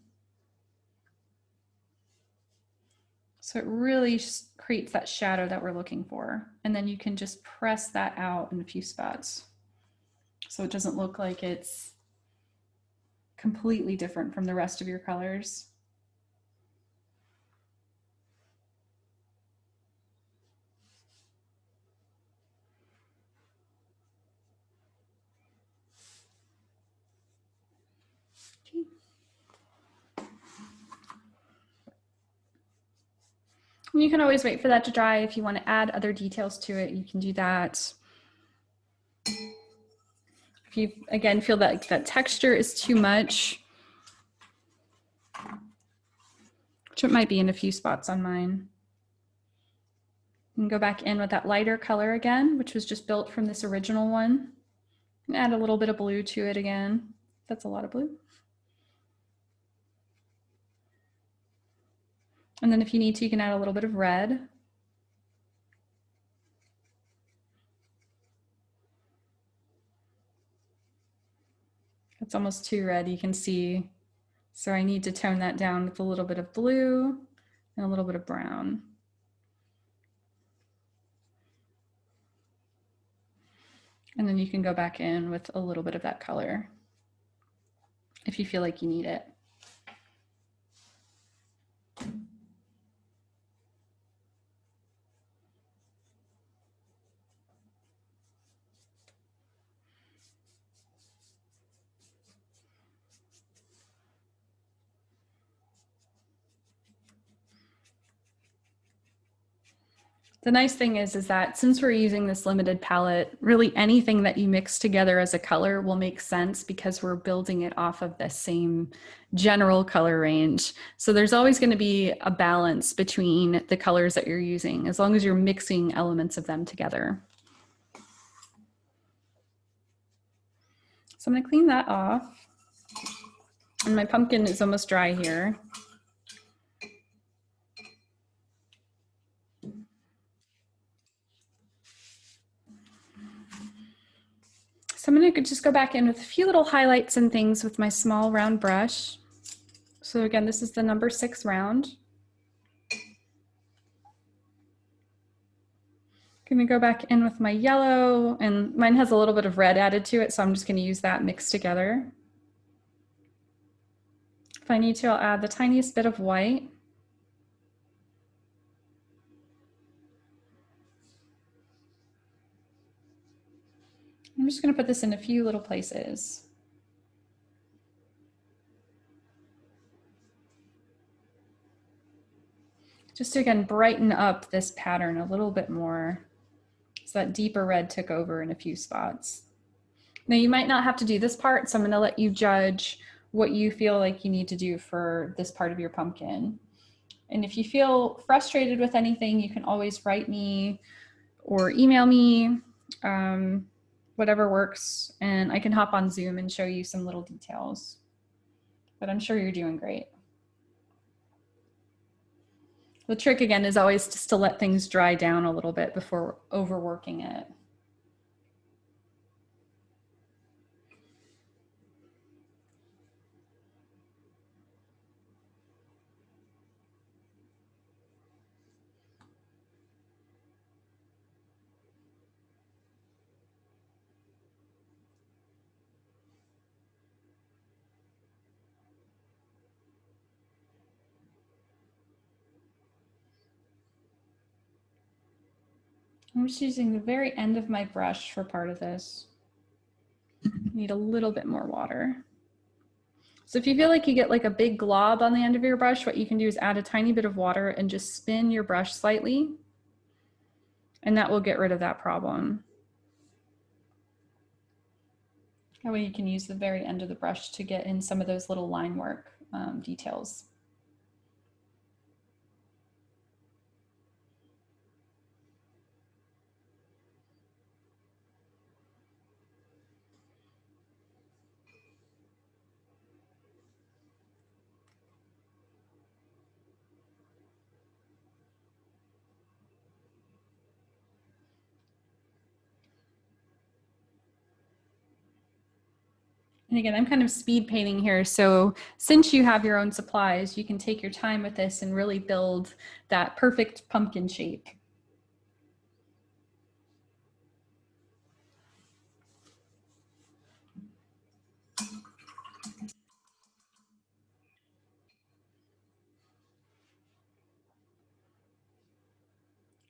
So it really creates that shadow that we're looking for. And then you can just press that out in a few spots. So it doesn't look like it's completely different from the rest of your colors. Okay. And you can always wait for that to dry. If you want to add other details to it, you can do that. If you, again, feel that that texture is too much, which it might be in a few spots on mine, you can go back in with that lighter color again, which was just built from this original one, and add a little bit of blue to it again. That's a lot of blue. And then if you need to, you can add a little bit of red. It's almost too red, you can see. So I need to tone that down with a little bit of blue and a little bit of brown. And then you can go back in with a little bit of that color if you feel like you need it. The nice thing is that since we're using this limited palette, really anything that you mix together as a color will make sense because we're building it off of the same general color range. So there's always going to be a balance between the colors that you're using, as long as you're mixing elements of them together. So I'm going to clean that off. And my pumpkin is almost dry here. So I'm going to just go back in with a few little highlights and things with my small round brush. So again, this is the number 6 round. I'm going to go back in with my yellow, and mine has a little bit of red added to it, so I'm just going to use that mixed together. If I need to, I'll add the tiniest bit of white. I'm just going to put this in a few little places. Just to, again, brighten up this pattern a little bit more, so that deeper red took over in a few spots. Now you might not have to do this part, so I'm going to let you judge what you feel like you need to do for this part of your pumpkin. And if you feel frustrated with anything, you can always write me or email me, whatever works, and I can hop on Zoom and show you some little details. But I'm sure you're doing great. The trick again is always just to let things dry down a little bit before overworking it. I'm just using the very end of my brush for part of this. I need a little bit more water. So if you feel like you get like a big glob on the end of your brush, what you can do is add a tiny bit of water and just spin your brush slightly, and that will get rid of that problem. That way you can use the very end of the brush to get in some of those little line work details. And again, I'm kind of speed painting here. So since you have your own supplies, you can take your time with this and really build that perfect pumpkin shape.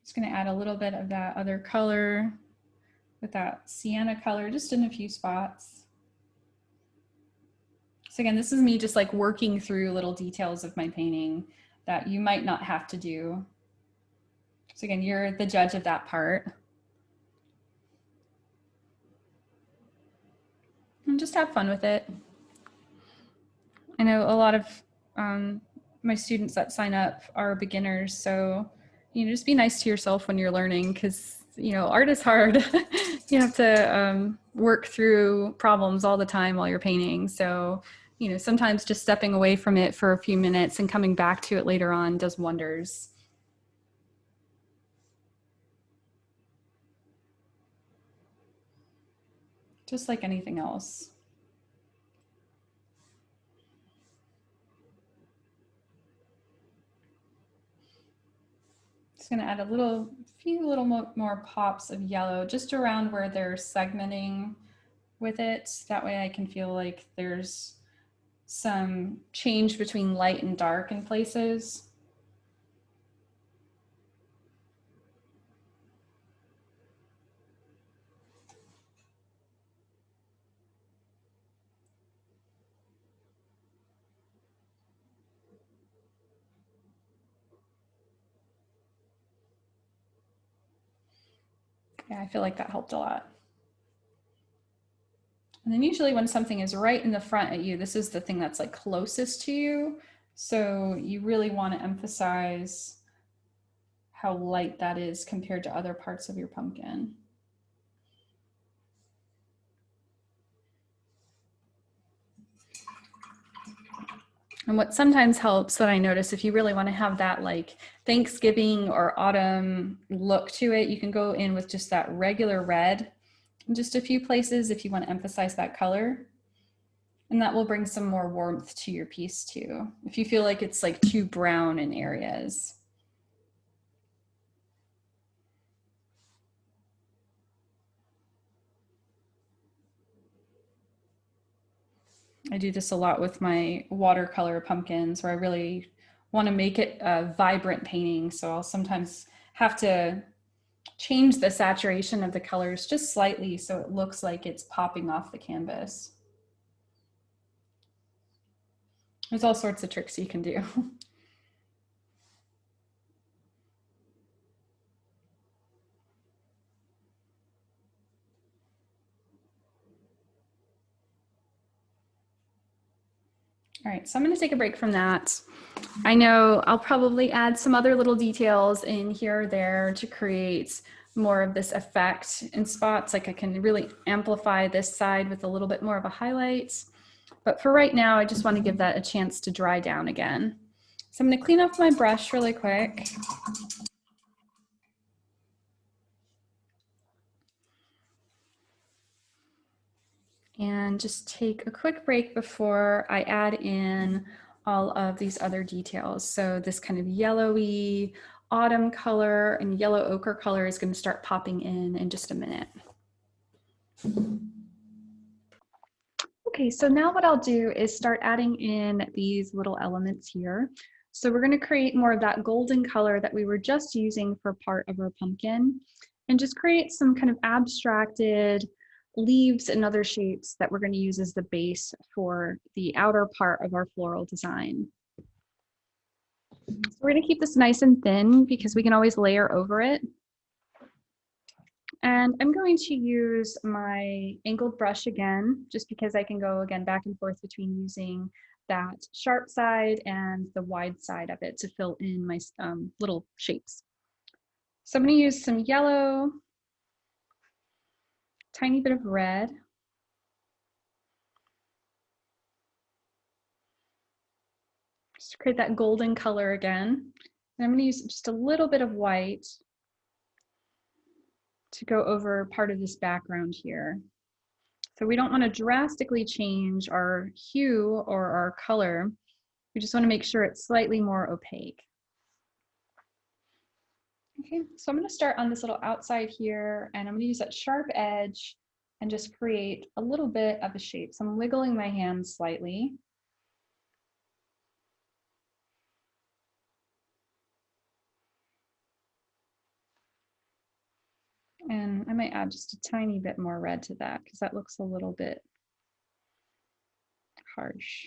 Just going to add a little bit of that other color with that sienna color just in a few spots. So again, this is me just like working through little details of my painting that you might not have to do. So again, you're the judge of that part. And just have fun with it. I know a lot of my students that sign up are beginners, so just be nice to yourself when you're learning, because art is hard. You have to work through problems all the time while you're painting. So sometimes just stepping away from it for a few minutes and coming back to it later on does wonders. Just like anything else. Just going to add a few little more pops of yellow just around where they're segmenting with it. That way I can feel like there's some change between light and dark in places. Yeah, I feel like that helped a lot. And then usually when something is right in the front at you, this is the thing that's like closest to you. So you really want to emphasize how light that is compared to other parts of your pumpkin. And what sometimes helps that I notice, if you really want to have that like Thanksgiving or autumn look to it, you can go in with just that regular red in just a few places if you want to emphasize that color. And that will bring some more warmth to your piece too, if you feel like it's like too brown in areas. I do this a lot with my watercolor pumpkins, where I really want to make it a vibrant painting. So I'll sometimes have to change the saturation of the colors just slightly so it looks like it's popping off the canvas. There's all sorts of tricks you can do. All right, so I'm going to take a break from that. I know I'll probably add some other little details in here or there to create more of this effect in spots. Like I can really amplify this side with a little bit more of a highlight. But for right now, I just want to give that a chance to dry down again. So I'm going to clean off my brush really quick. And just take a quick break before I add in all of these other details. So this kind of yellowy autumn color and yellow ochre color is going to start popping in just a minute. Okay, so now what I'll do is start adding in these little elements here. So we're going to create more of that golden color that we were just using for part of our pumpkin. and just create some kind of abstracted leaves and other shapes that we're going to use as the base for the outer part of our floral design. So we're going to keep this nice and thin because we can always layer over it. And I'm going to use my angled brush again, just because I can go again back and forth between using that sharp side and the wide side of it to fill in my little shapes. So I'm going to use some yellow, tiny bit of red, just to create that golden color again. And I'm going to use just a little bit of white to go over part of this background here. So we don't want to drastically change our hue or our color. We just want to make sure it's slightly more opaque. Okay, so I'm going to start on this little outside here, and I'm going to use that sharp edge and just create a little bit of a shape. So I'm wiggling my hand slightly. And I might add just a tiny bit more red to that because that looks a little bit harsh.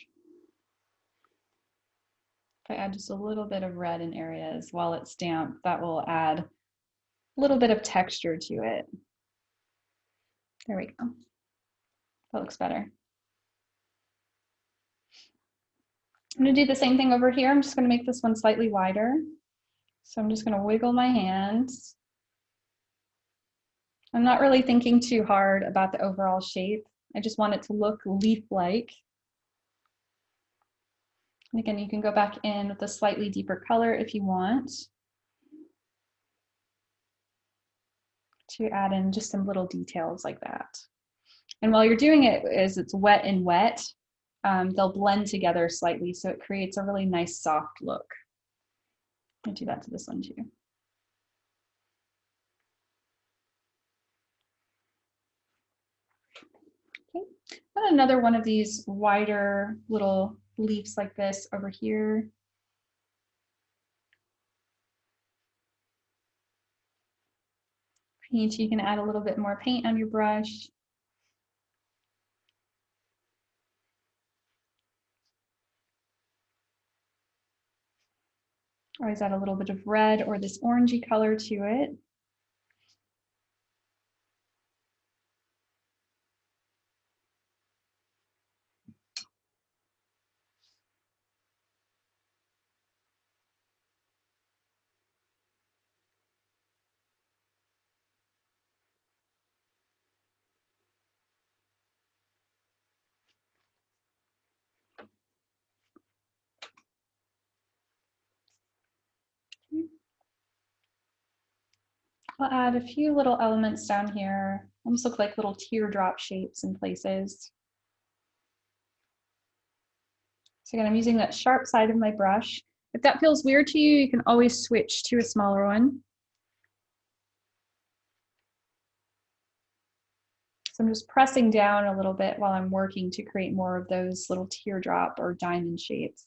If I add just a little bit of red in areas while it's damp, that will add a little bit of texture to it. There we go. That looks better. I'm going to do the same thing over here. I'm just going to make this one slightly wider. So I'm just going to wiggle my hands. I'm not really thinking too hard about the overall shape. I just want it to look leaf-like. And again, you can go back in with a slightly deeper color if you want to add in just some little details like that. And while you're doing it, as it's wet and wet, they'll blend together slightly, so it creates a really nice soft look. I'll do that to this one too. Okay, and another one of these wider little leaves like this over here. Paint, you can add a little bit more paint on your brush. Always add a little bit of red or this orangey color to it. I'll add a few little elements down here. Almost look like little teardrop shapes in places. So again, I'm using that sharp side of my brush. If that feels weird to you, you can always switch to a smaller one. So I'm just pressing down a little bit while I'm working to create more of those little teardrop or diamond shapes.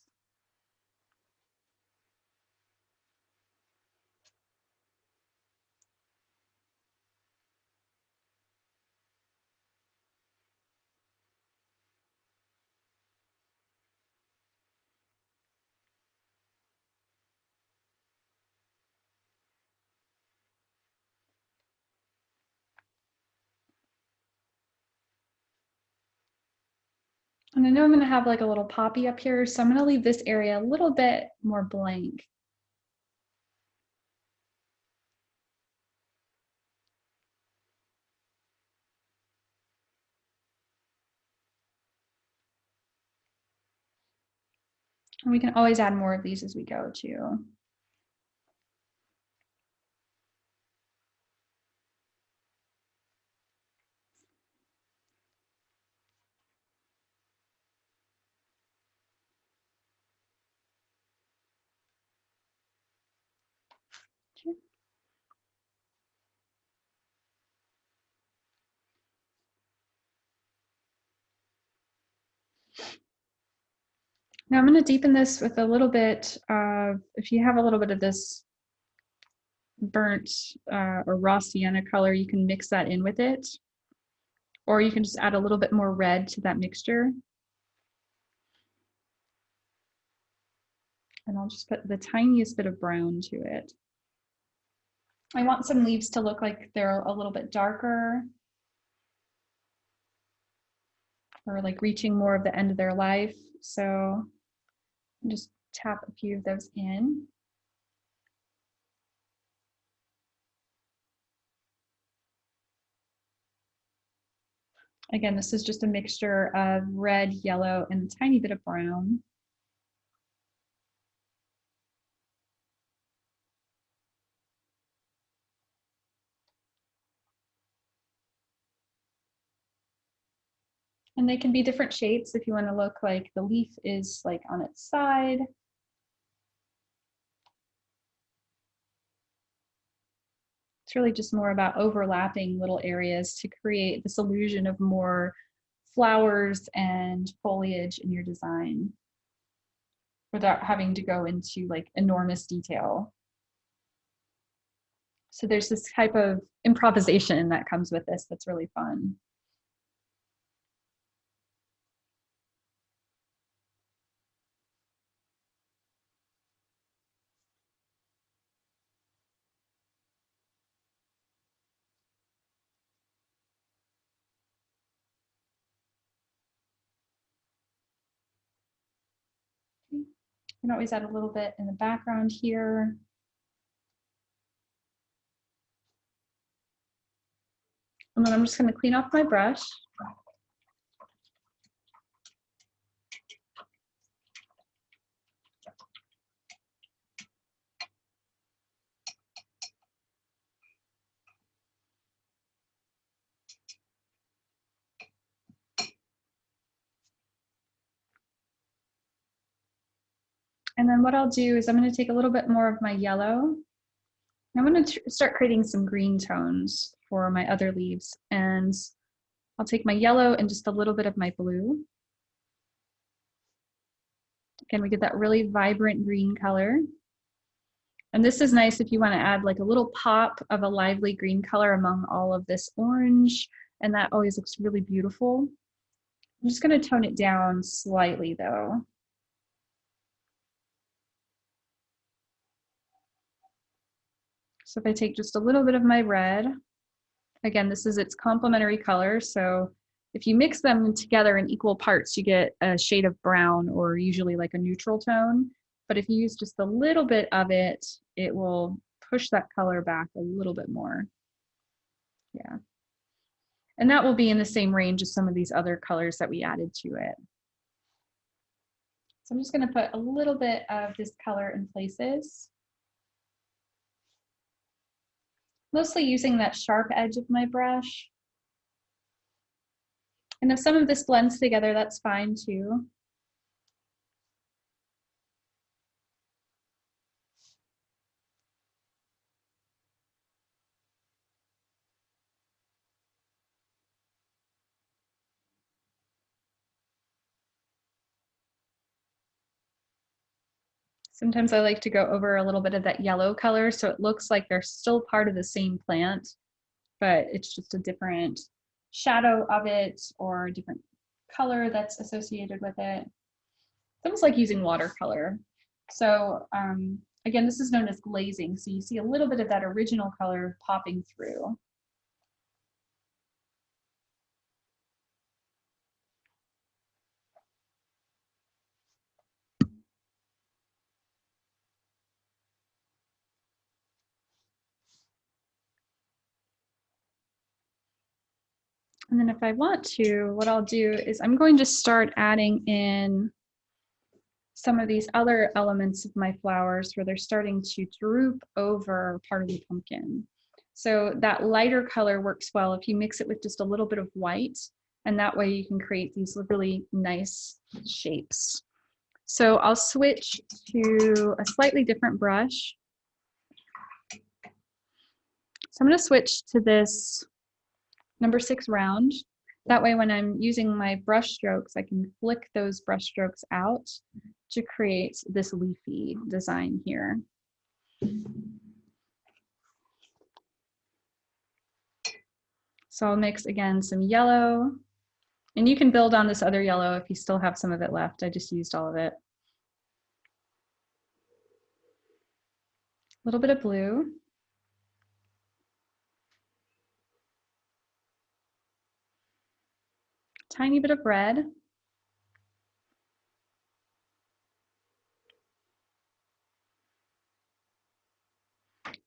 And I know I'm going to have like a little poppy up here, so I'm going to leave this area a little bit more blank. And we can always add more of these as we go too. Now I'm going to deepen this with a little bit of, if you have a little bit of this burnt or raw sienna color, you can mix that in with it, or you can just add a little bit more red to that mixture. And I'll just put the tiniest bit of brown to it. I want some leaves to look like they're a little bit darker, or like reaching more of the end of their life. So just tap a few of those in. Again, this is just a mixture of red, yellow, and a tiny bit of brown. And they can be different shapes if you want to look like the leaf is like on its side. It's really just more about overlapping little areas to create this illusion of more flowers and foliage in your design without having to go into like enormous detail. So there's this type of improvisation that comes with this that's really fun. You can always add a little bit in the background here. And then I'm just going to clean off my brush. And then what I'll do is I'm going to take a little bit more of my yellow. I'm going to start creating some green tones for my other leaves. And I'll take my yellow and just a little bit of my blue. Again, we get that really vibrant green color. And this is nice if you want to add like a little pop of a lively green color among all of this orange. And that always looks really beautiful. I'm just going to tone it down slightly though. So if I take just a little bit of my red, again, this is its complementary color. So if you mix them together in equal parts, you get a shade of brown or usually like a neutral tone. But if you use just a little bit of it, it will push that color back a little bit more. Yeah. And that will be in the same range as some of these other colors that we added to it. So I'm just going to put a little bit of this color in places. Mostly using that sharp edge of my brush. And if some of this blends together, that's fine too. Sometimes I like to go over a little bit of that yellow color so it looks like they're still part of the same plant, but it's just a different shadow of it or a different color that's associated with it. It's almost like using watercolor. So again, this is known as glazing. So you see a little bit of that original color popping through. And then if I want to, what I'll do is I'm going to start adding in some of these other elements of my flowers where they're starting to droop over part of the pumpkin. So that lighter color works well if you mix it with just a little bit of white, and that way you can create these really nice shapes. So I'll switch to a slightly different brush. So I'm going to switch to this number 6 round. That way when I'm using my brush strokes, I can flick those brush strokes out to create this leafy design here. So I'll mix again some yellow, and you can build on this other yellow if you still have some of it left. I just used all of it. A little bit of blue. Tiny bit of red. And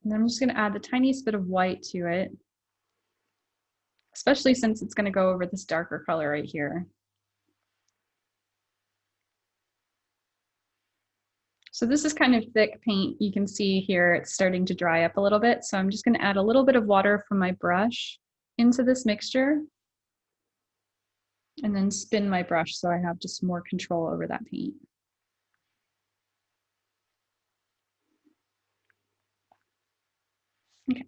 then I'm just going to add the tiniest bit of white to it, especially since it's going to go over this darker color right here. So this is kind of thick paint. You can see here it's starting to dry up a little bit. So I'm just going to add a little bit of water from my brush into this mixture and then spin my brush so I have just more control over that paint. Okay.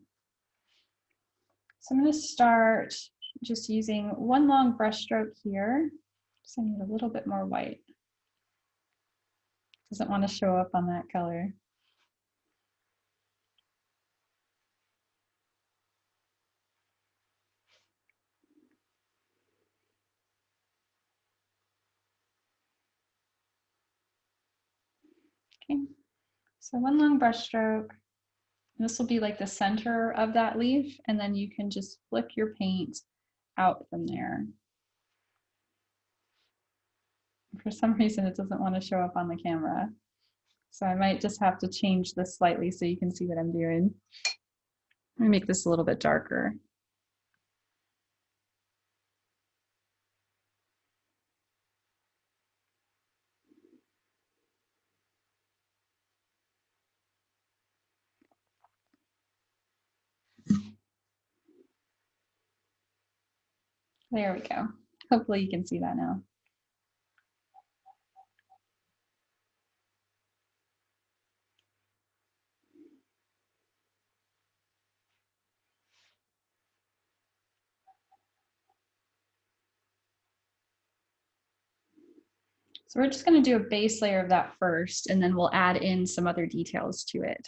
So I'm going to start just using one long brush stroke here. Just I need a little bit more white. Doesn't want to show up on that color. Okay, so one long brush stroke. This will be like the center of that leaf, and then you can just flick your paint out from there. For some reason, it doesn't want to show up on the camera. So I might just have to change this slightly so you can see what I'm doing. Let me make this a little bit darker. There we go. Hopefully you can see that now. So we're just going to do a base layer of that first, and then we'll add in some other details to it.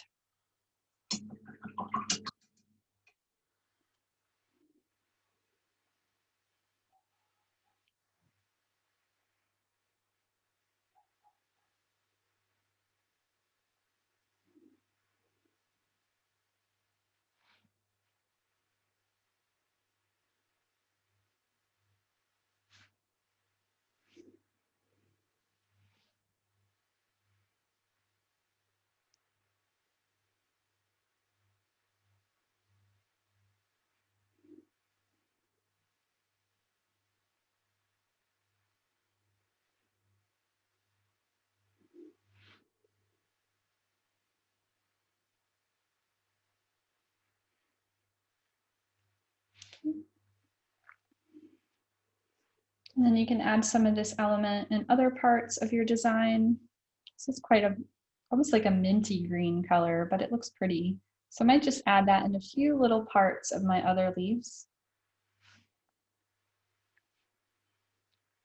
And then you can add some of this element in other parts of your design. This is quite almost like a minty green color, but it looks pretty. So I might just add that in a few little parts of my other leaves,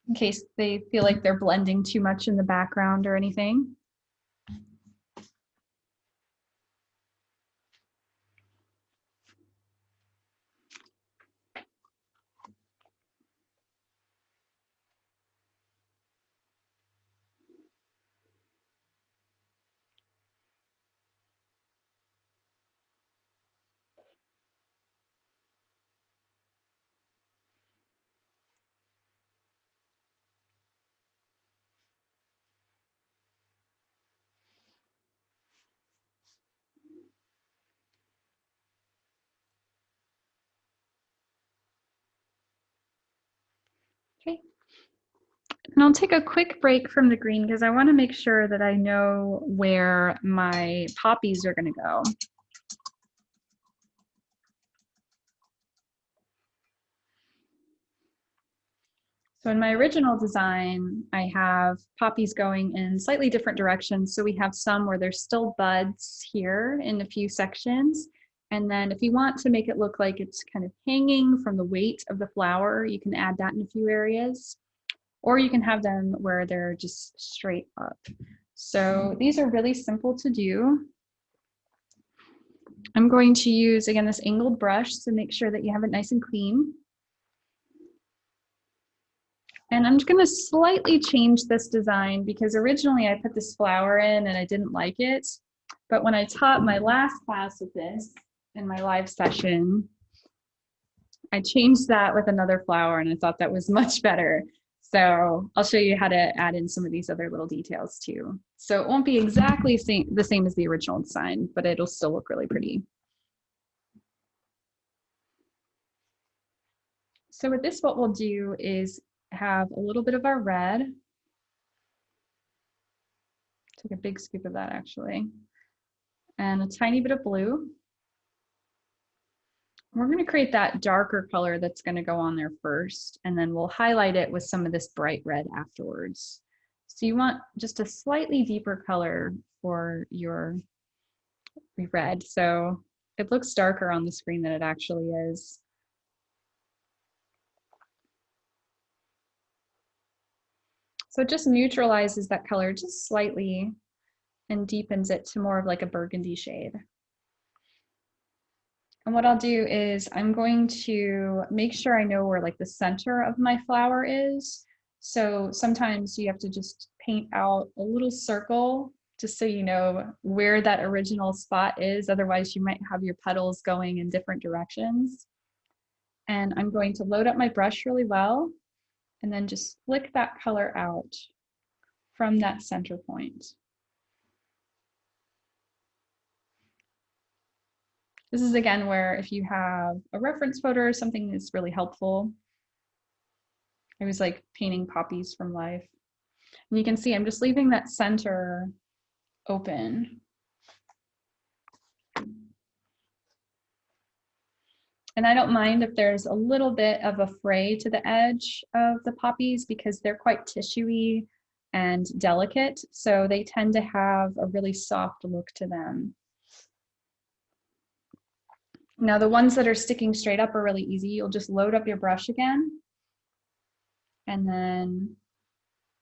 in case they feel like they're blending too much in the background or anything. Okay. And I'll take a quick break from the green because I want to make sure that I know where my poppies are going to go. So in my original design, I have poppies going in slightly different directions. So we have some where there's still buds here in a few sections. And then if you want to make it look like it's kind of hanging from the weight of the flower, you can add that in a few areas. Or you can have them where they're just straight up. So these are really simple to do. I'm going to use, again, this angled brush to make sure that you have it nice and clean. And I'm just going to slightly change this design because originally I put this flower in and I didn't like it. But when I taught my last class with this in my live session, I changed that with another flower and I thought that was much better. So I'll show you how to add in some of these other little details too. So it won't be exactly the same as the original design, but it'll still look really pretty. So with this, what we'll do is have a little bit of our red. Take a big scoop of that actually. And a tiny bit of blue. We're going to create that darker color that's going to go on there first, and then we'll highlight it with some of this bright red afterwards. So you want just a slightly deeper color for your red. So it looks darker on the screen than it actually is. So it just neutralizes that color just slightly and deepens it to more of like a burgundy shade. And what I'll do is I'm going to make sure I know where like the center of my flower is. So sometimes you have to just paint out a little circle just so you know where that original spot is. Otherwise you might have your petals going in different directions. And I'm going to load up my brush really well and then just flick that color out from that center point. This is again where if you have a reference photo or something that's really helpful. I was like painting poppies from life. And you can see I'm just leaving that center open. And I don't mind if there's a little bit of a fray to the edge of the poppies because they're quite tissuey and delicate. So they tend to have a really soft look to them. Now the ones that are sticking straight up are really easy. You'll just load up your brush again. And then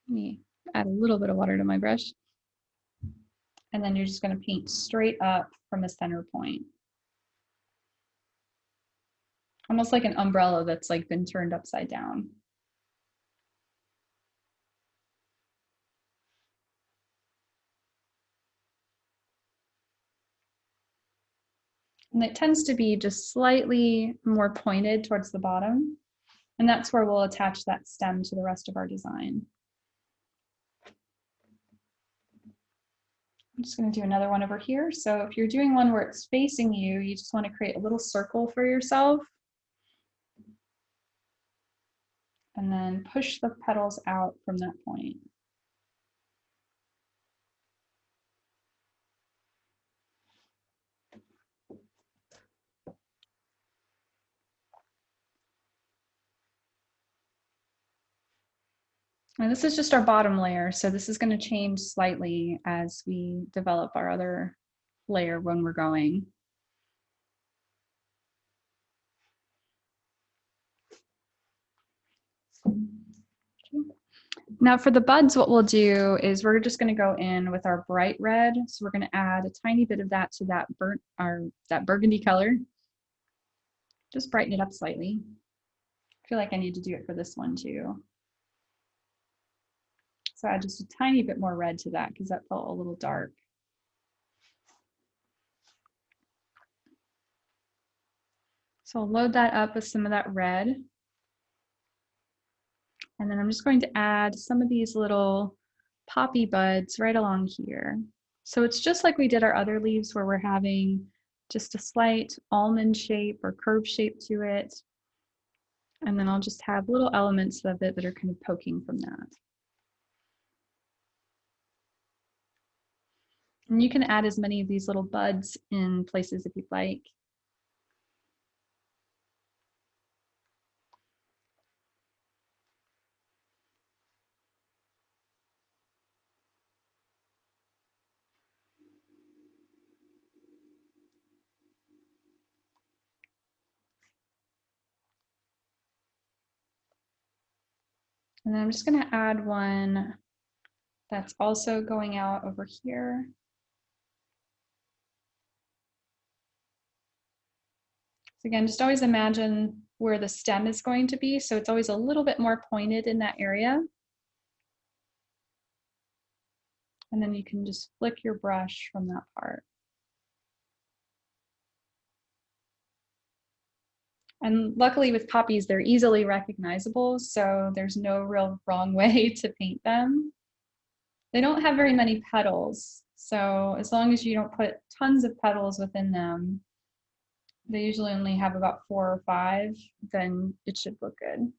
let me add a little bit of water to my brush. And then you're just going to paint straight up from a center point. Almost like an umbrella that's like been turned upside down. And it tends to be just slightly more pointed towards the bottom. And that's where we'll attach that stem to the rest of our design. I'm just going to do another one over here. So if you're doing one where it's facing you, you just want to create a little circle for yourself. And then push the petals out from that point. And this is just our bottom layer. So this is going to change slightly as we develop our other layer when we're going. Now for the buds, what we'll do is we're just going to go in with our bright red. So we're going to add a tiny bit of that to that that burgundy color. Just brighten it up slightly. I feel like I need to do it for this one too. So add just a tiny bit more red to that because that felt a little dark. So I'll load that up with some of that red. And then I'm just going to add some of these little poppy buds right along here. So it's just like we did our other leaves where we're having just a slight almond shape or curve shape to it. And then I'll just have little elements of it that are kind of poking from that. And you can add as many of these little buds in places if you'd like. And then I'm just going to add one that's also going out over here. So again, just always imagine where the stem is going to be. So it's always a little bit more pointed in that area. And then you can just flick your brush from that part. And luckily with poppies, they're easily recognizable, so there's no real wrong way to paint them. They don't have very many petals, so as long as you don't put tons of petals within them, they usually only have about 4 or 5, then it should look good.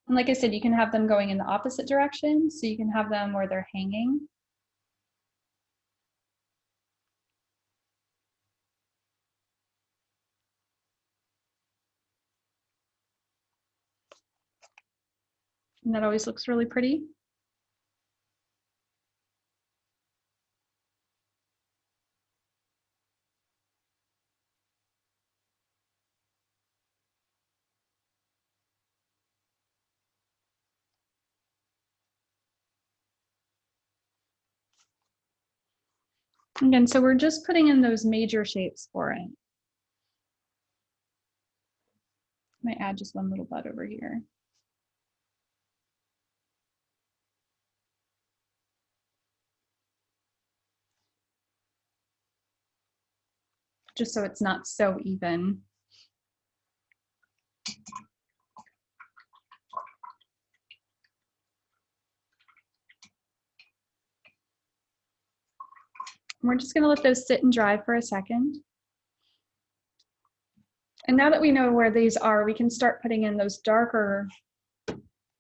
And like I said, you can have them going in the opposite direction, so you can have them where they're hanging. And that always looks really pretty. Again, so we're just putting in those major shapes for it. I might add just one little bud over here. Just so it's not so even. We're just going to let those sit and dry for a second. And now that we know where these are, we can start putting in those darker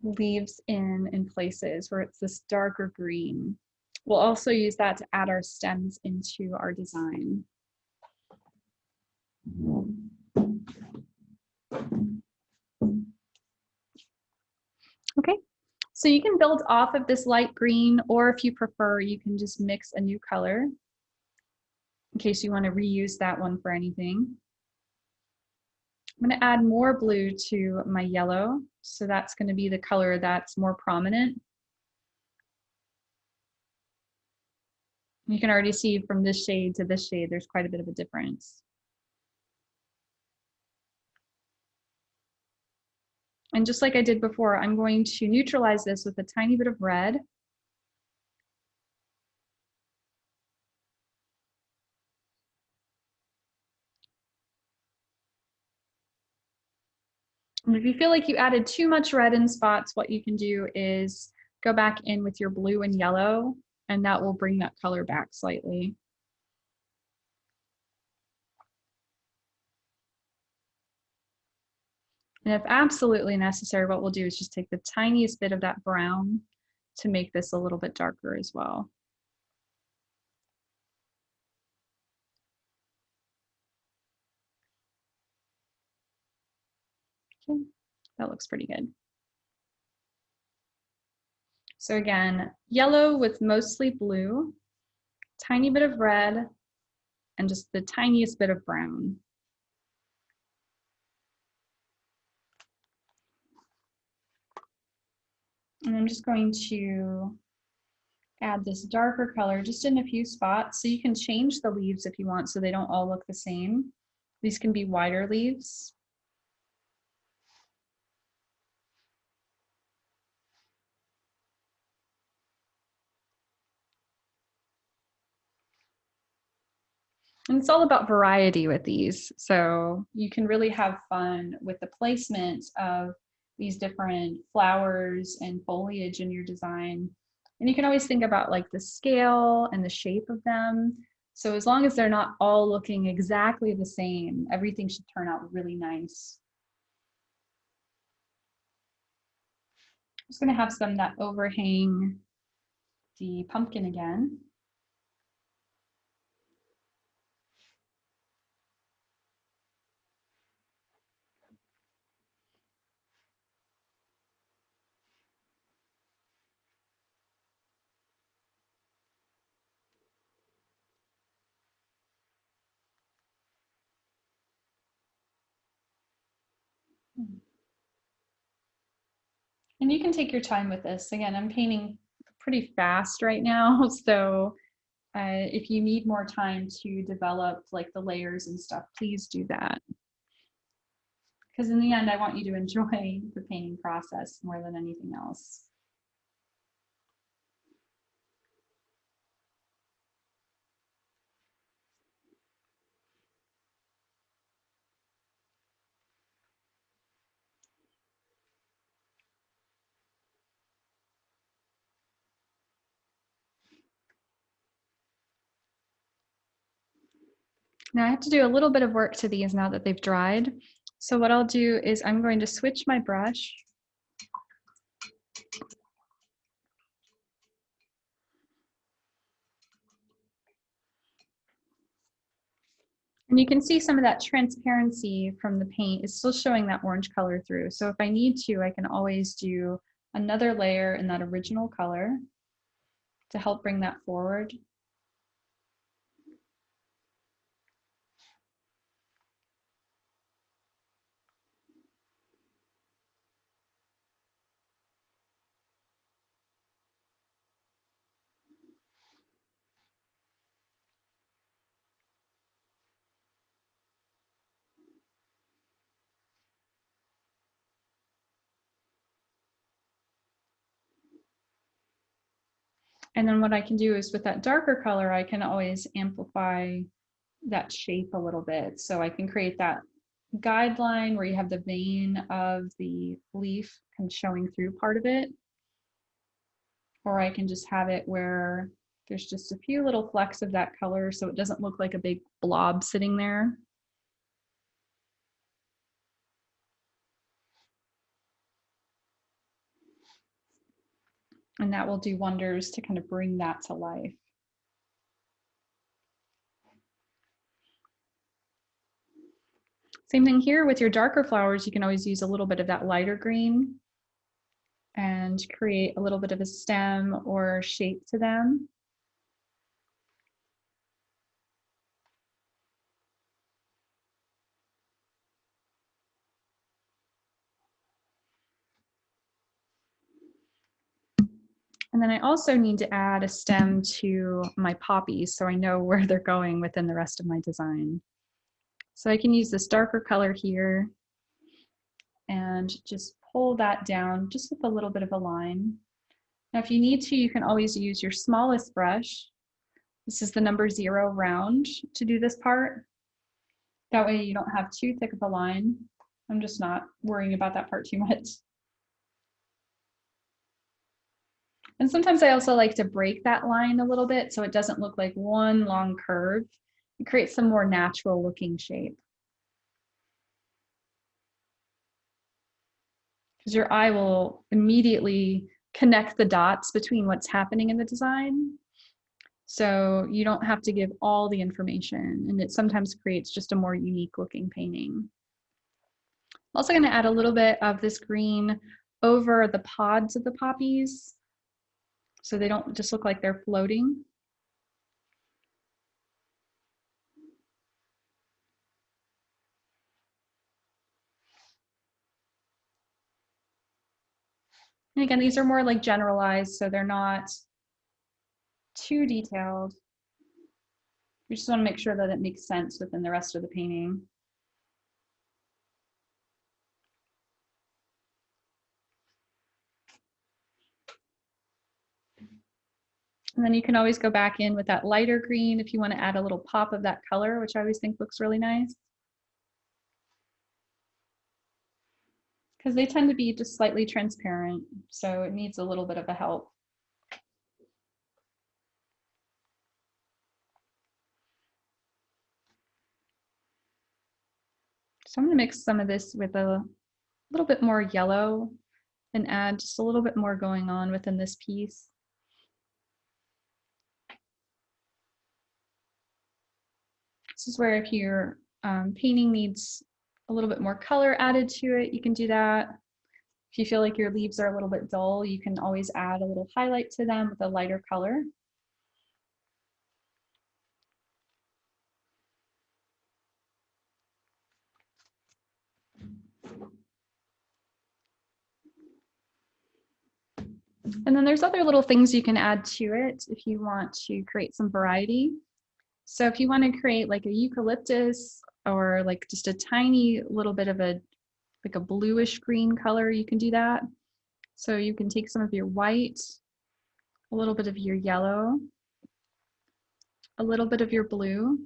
leaves in places where it's this darker green. We'll also use that to add our stems into our design. Okay, so you can build off of this light green, or if you prefer, you can just mix a new color in case you want to reuse that one for anything. I'm going to add more blue to my yellow, so that's going to be the color that's more prominent. You can already see from this shade to this shade, there's quite a bit of a difference. And just like I did before, I'm going to neutralize this with a tiny bit of red. And if you feel like you added too much red in spots, what you can do is go back in with your blue and yellow, and that will bring that color back slightly. And if absolutely necessary, what we'll do is just take the tiniest bit of that brown to make this a little bit darker as well. Okay, that looks pretty good. So again, yellow with mostly blue, tiny bit of red, and just the tiniest bit of brown. And I'm just going to add this darker color just in a few spots. So you can change the leaves if you want so they don't all look the same. These can be wider leaves. And it's all about variety with these. So you can really have fun with the placement of these different flowers and foliage in your design. And you can always think about like the scale and the shape of them. So as long as they're not all looking exactly the same, everything should turn out really nice. I'm just going to have some that overhang the pumpkin again. And you can take your time with this. Again, I'm painting pretty fast right now, so If you need more time to develop like the layers and stuff, please do that. Because in the end, I want you to enjoy the painting process more than anything else. Now I have to do a little bit of work to these now that they've dried. So what I'll do is I'm going to switch my brush. And you can see some of that transparency from the paint is still showing that orange color through. So if I need to, I can always do another layer in that original color to help bring that forward. And then what I can do is with that darker color, I can always amplify that shape a little bit. So I can create that guideline where you have the vein of the leaf kind of showing through part of it. Or I can just have it where there's just a few little flecks of that color so it doesn't look like a big blob sitting there. And that will do wonders to kind of bring that to life. Same thing here with your darker flowers, you can always use a little bit of that lighter green and create a little bit of a stem or shape to them. And then I also need to add a stem to my poppies so I know where they're going within the rest of my design. So I can use this darker color here and just pull that down just with a little bit of a line. Now, if you need to, you can always use your smallest brush. This is the number 0 round to do this part. That way you don't have too thick of a line. I'm just not worrying about that part too much. And sometimes I also like to break that line a little bit so it doesn't look like one long curve. It creates some more natural looking shape. Because your eye will immediately connect the dots between what's happening in the design. So you don't have to give all the information, and it sometimes creates just a more unique looking painting. I'm also going to add a little bit of this green over the pods of the poppies so they don't just look like they're floating. And again, these are more like generalized, so they're not too detailed. We just want to make sure that it makes sense within the rest of the painting. And then you can always go back in with that lighter green if you want to add a little pop of that color, which I always think looks really nice. Because they tend to be just slightly transparent, so it needs a little bit of a help. So I'm going to mix some of this with a little bit more yellow and add just a little bit more going on within this piece. This is where if your painting needs a little bit more color added to it, you can do that. If you feel like your leaves are a little bit dull, you can always add a little highlight to them with a lighter color. And then there's other little things you can add to it if you want to create some variety. So if you want to create like a eucalyptus or like just a tiny little bit of a like a bluish green color, you can do that. So you can take some of your white, a little bit of your yellow, a little bit of your blue,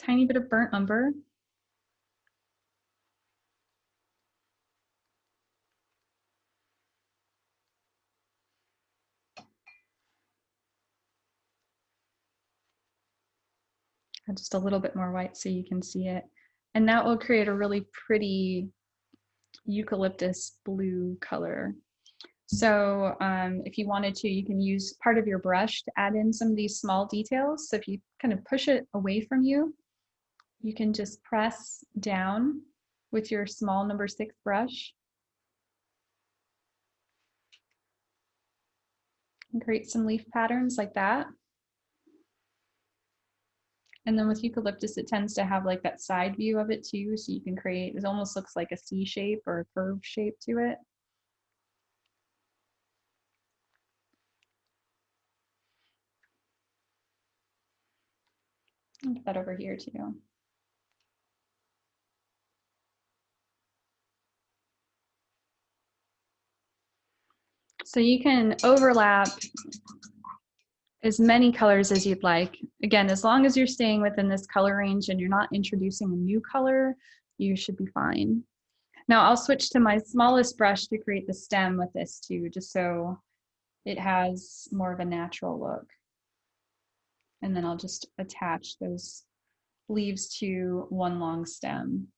tiny bit of burnt umber, and just a little bit more white so you can see it. And that will create a really pretty eucalyptus blue color. So if you wanted to, you can use part of your brush to add in some of these small details. So if you kind of push it away from you, you can just press down with your small number 6 brush and create some leaf patterns like that. And then with eucalyptus, it tends to have like that side view of it too. So you can create, it almost looks like a C shape or a curved shape to it. I'll put that over here too. So you can overlap as many colors as you'd like. Again, as long as you're staying within this color range and you're not introducing a new color, you should be fine. Now I'll switch to my smallest brush to create the stem with this too, just so it has more of a natural look. And then I'll just attach those leaves to one long stem.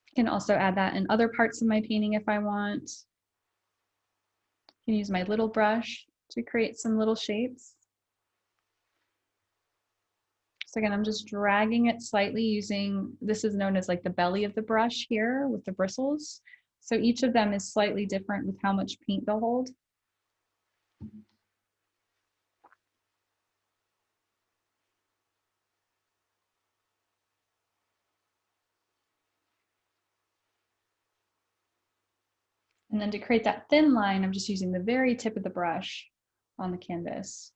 I can also add that in other parts of my painting if I want. I can use my little brush to create some little shapes. So again, I'm just dragging it slightly using, this is known as like the belly of the brush here with the bristles. So each of them is slightly different with how much paint they'll hold. And then to create that thin line, I'm just using the very tip of the brush on the canvas.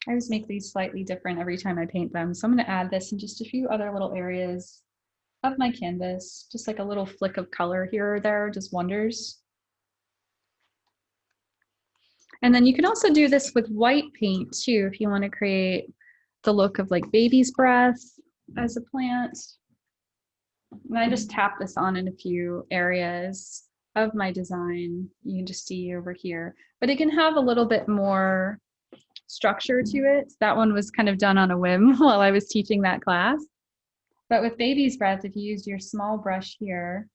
I always make these slightly different every time I paint them. So I'm going to add this in just a few other little areas of my canvas, just like a little flick of color here or there, just wonders. And then you can also do this with white paint too, if you want to create the look of like baby's breath as a plant. And I just tap this on in a few areas of my design. You can just see over here, but it can have a little bit more structure to it. That one was kind of done on a whim while I was teaching that class. But with baby's breath, if you use your small brush here,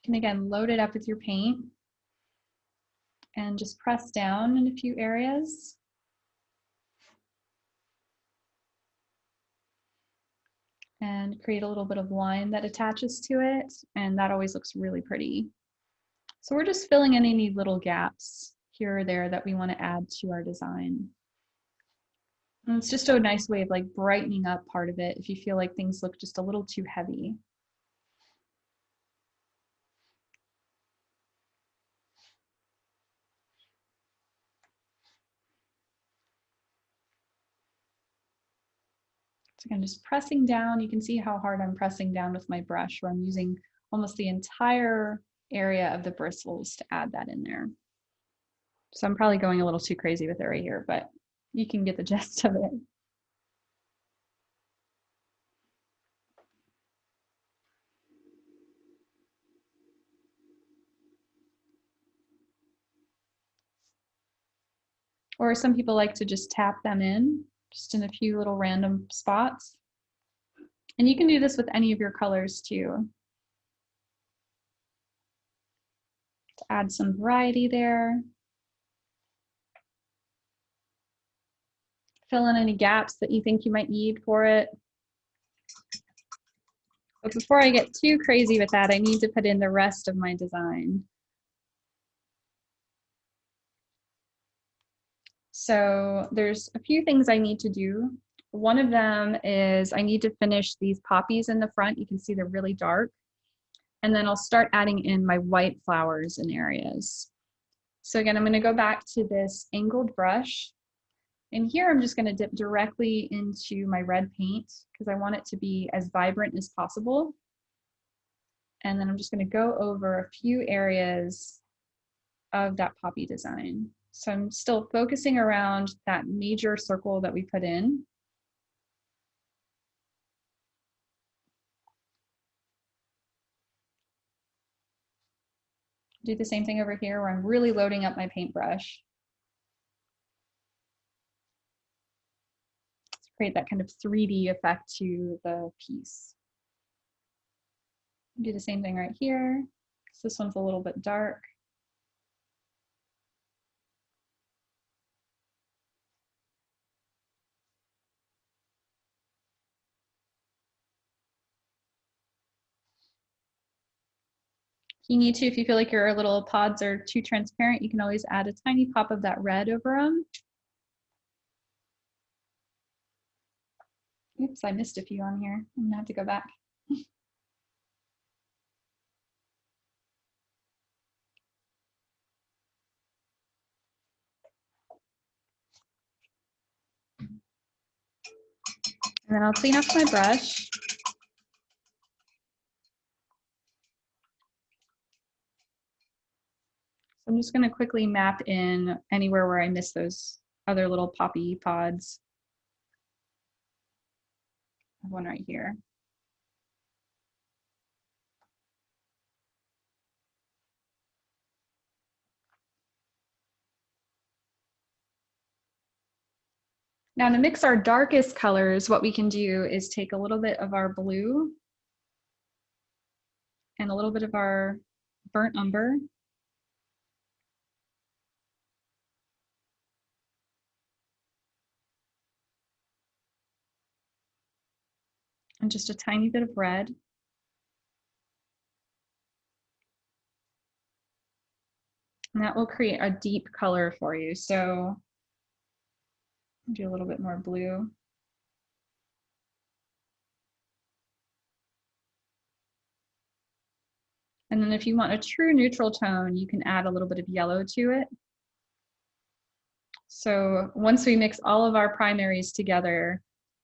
you can again load it up with your paint and just press down in a few areas. And create a little bit of line that attaches to it. And that always looks really pretty. So we're just filling in any little gaps here or there that we want to add to our design. And it's just a nice way of like brightening up part of it if you feel like things look just a little too heavy. So again, just pressing down, you can see how hard I'm pressing down with my brush, where I'm using almost the entire area of the bristles to add that in there. So I'm probably going a little too crazy with it right here, but you can get the gist of it. Or some people like to just tap them in, just in a few little random spots. And you can do this with any of your colors too. To add some variety there. Fill in any gaps that you think you might need for it. But before I get too crazy with that, I need to put in the rest of my design. So there's a few things I need to do. One of them is I need to finish these poppies in the front. You can see they're really dark. And then I'll start adding in my white flowers in areas. So again, I'm going to go back to this angled brush. And here I'm just going to dip directly into my red paint because I want it to be as vibrant as possible. And then I'm just going to go over a few areas of that poppy design. So I'm still focusing around that major circle that we put in. Do the same thing over here where I'm really loading up my paintbrush. Create that kind of 3D effect to the piece. Do the same thing right here. So this one's a little bit dark. If you need to, if you feel like your little pods are too transparent, you can always add a tiny pop of that red over them. Oops, I missed a few on here. I'm gonna have to go back. And then I'll clean off my brush. So I'm just going to quickly map in anywhere where I miss those other little poppy pods. I have one right here. Now to mix our darkest colors, what we can do is take a little bit of our blue and a little bit of our burnt umber. And just a tiny bit of red. And that will create a deep color for you. So I'll do a little bit more blue. And then if you want a true neutral tone, you can add a little bit of yellow to it. So once we mix all of our primaries together,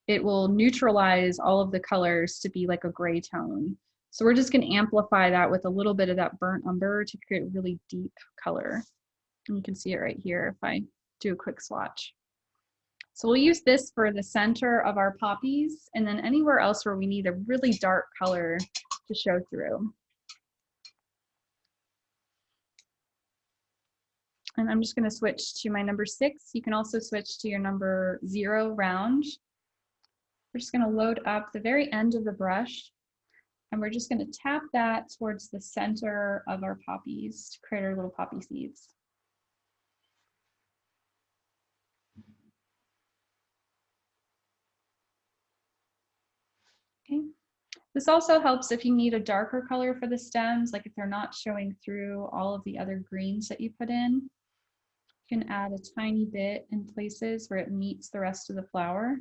it will neutralize all of the colors to be like a gray tone. So we're just going to amplify that with a little bit of that burnt umber to create a really deep color. And you can see it right here if I do a quick swatch. So we'll use this for the center of our poppies and then anywhere else where we need a really dark color to show through. And I'm just going to switch to my number 6. You can also switch to your number 0 round. We're just going to load up the very end of the brush and we're just going to tap that towards the center of our poppies to create our little poppy seeds. Okay. This also helps if you need a darker color for the stems, like if they're not showing through all of the other greens that you put in. You can add a tiny bit in places where it meets the rest of the flower.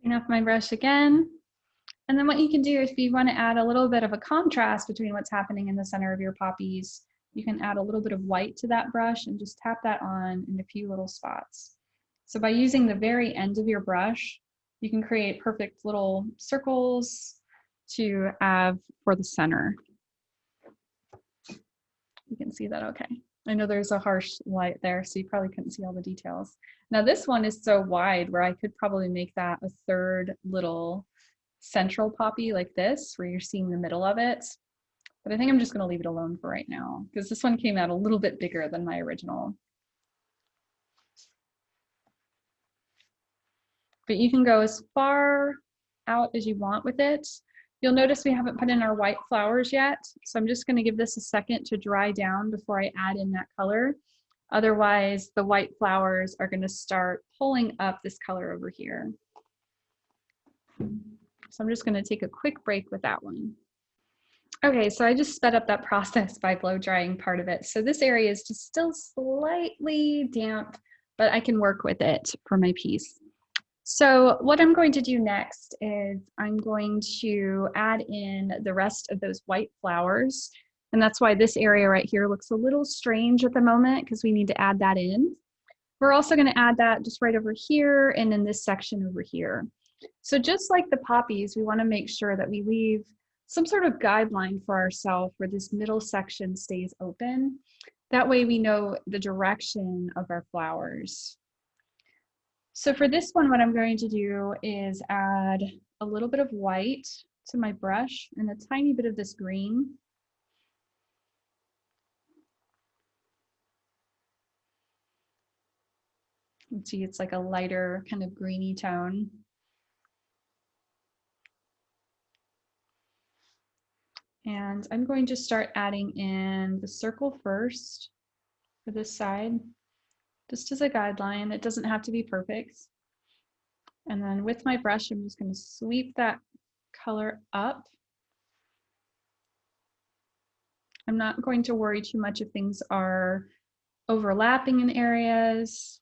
Clean off my brush again. And then what you can do if you want to add a little bit of a contrast between what's happening in the center of your poppies, you can add a little bit of white to that brush and just tap that on in a few little spots. So by using the very end of your brush, you can create perfect little circles to have for the center. You can see that okay. I know there's a harsh light there, so you probably couldn't see all the details. Now this one is so wide where I could probably make that a third little central poppy like this, where you're seeing the middle of it. But I think I'm just going to leave it alone for right now because this one came out a little bit bigger than my original. but you can go as far out as you want with it. You'll notice we haven't put in our white flowers yet, so I'm just going to give this a second to dry down before I add in that color. Otherwise, the white flowers are going to start pulling up this color over here. So I'm just going to take a quick break with that one. Okay, so I just sped up that process by blow drying part of it. So this area is just still slightly damp, but I can work with it for my piece. So what I'm going to do next is I'm going to add in the rest of those white flowers. And that's why this area right here looks a little strange at the moment, because we need to add that in. We're also going to add that just right over here and in this section over here. So just like the poppies, we want to make sure that we leave some sort of guideline for ourselves where this middle section stays open. That way we know the direction of our flowers. So for this one, what I'm going to do is add a little bit of white to my brush and a tiny bit of this green. You can see it's like a lighter kind of greeny tone. And I'm going to start adding in the circle first for this side, just as a guideline. It doesn't have to be perfect. And then with my brush, I'm just going to sweep that color up. I'm not going to worry too much if things are overlapping in areas.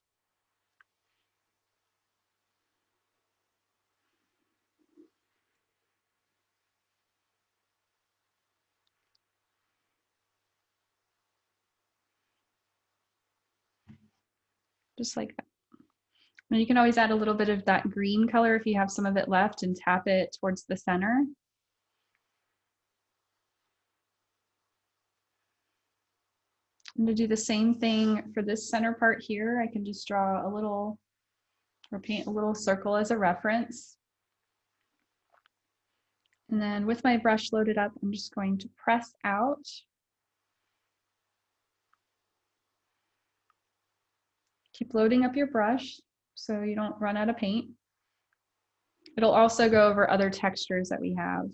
Just like that. And you can always add a little bit of that green color if you have some of it left and tap it towards the center. I'm going to do the same thing for this center part here. I can just draw a little or paint a little circle as a reference. And then with my brush loaded up, I'm just going to press out. Keep loading up your brush so you don't run out of paint. It'll also go over other textures that we have.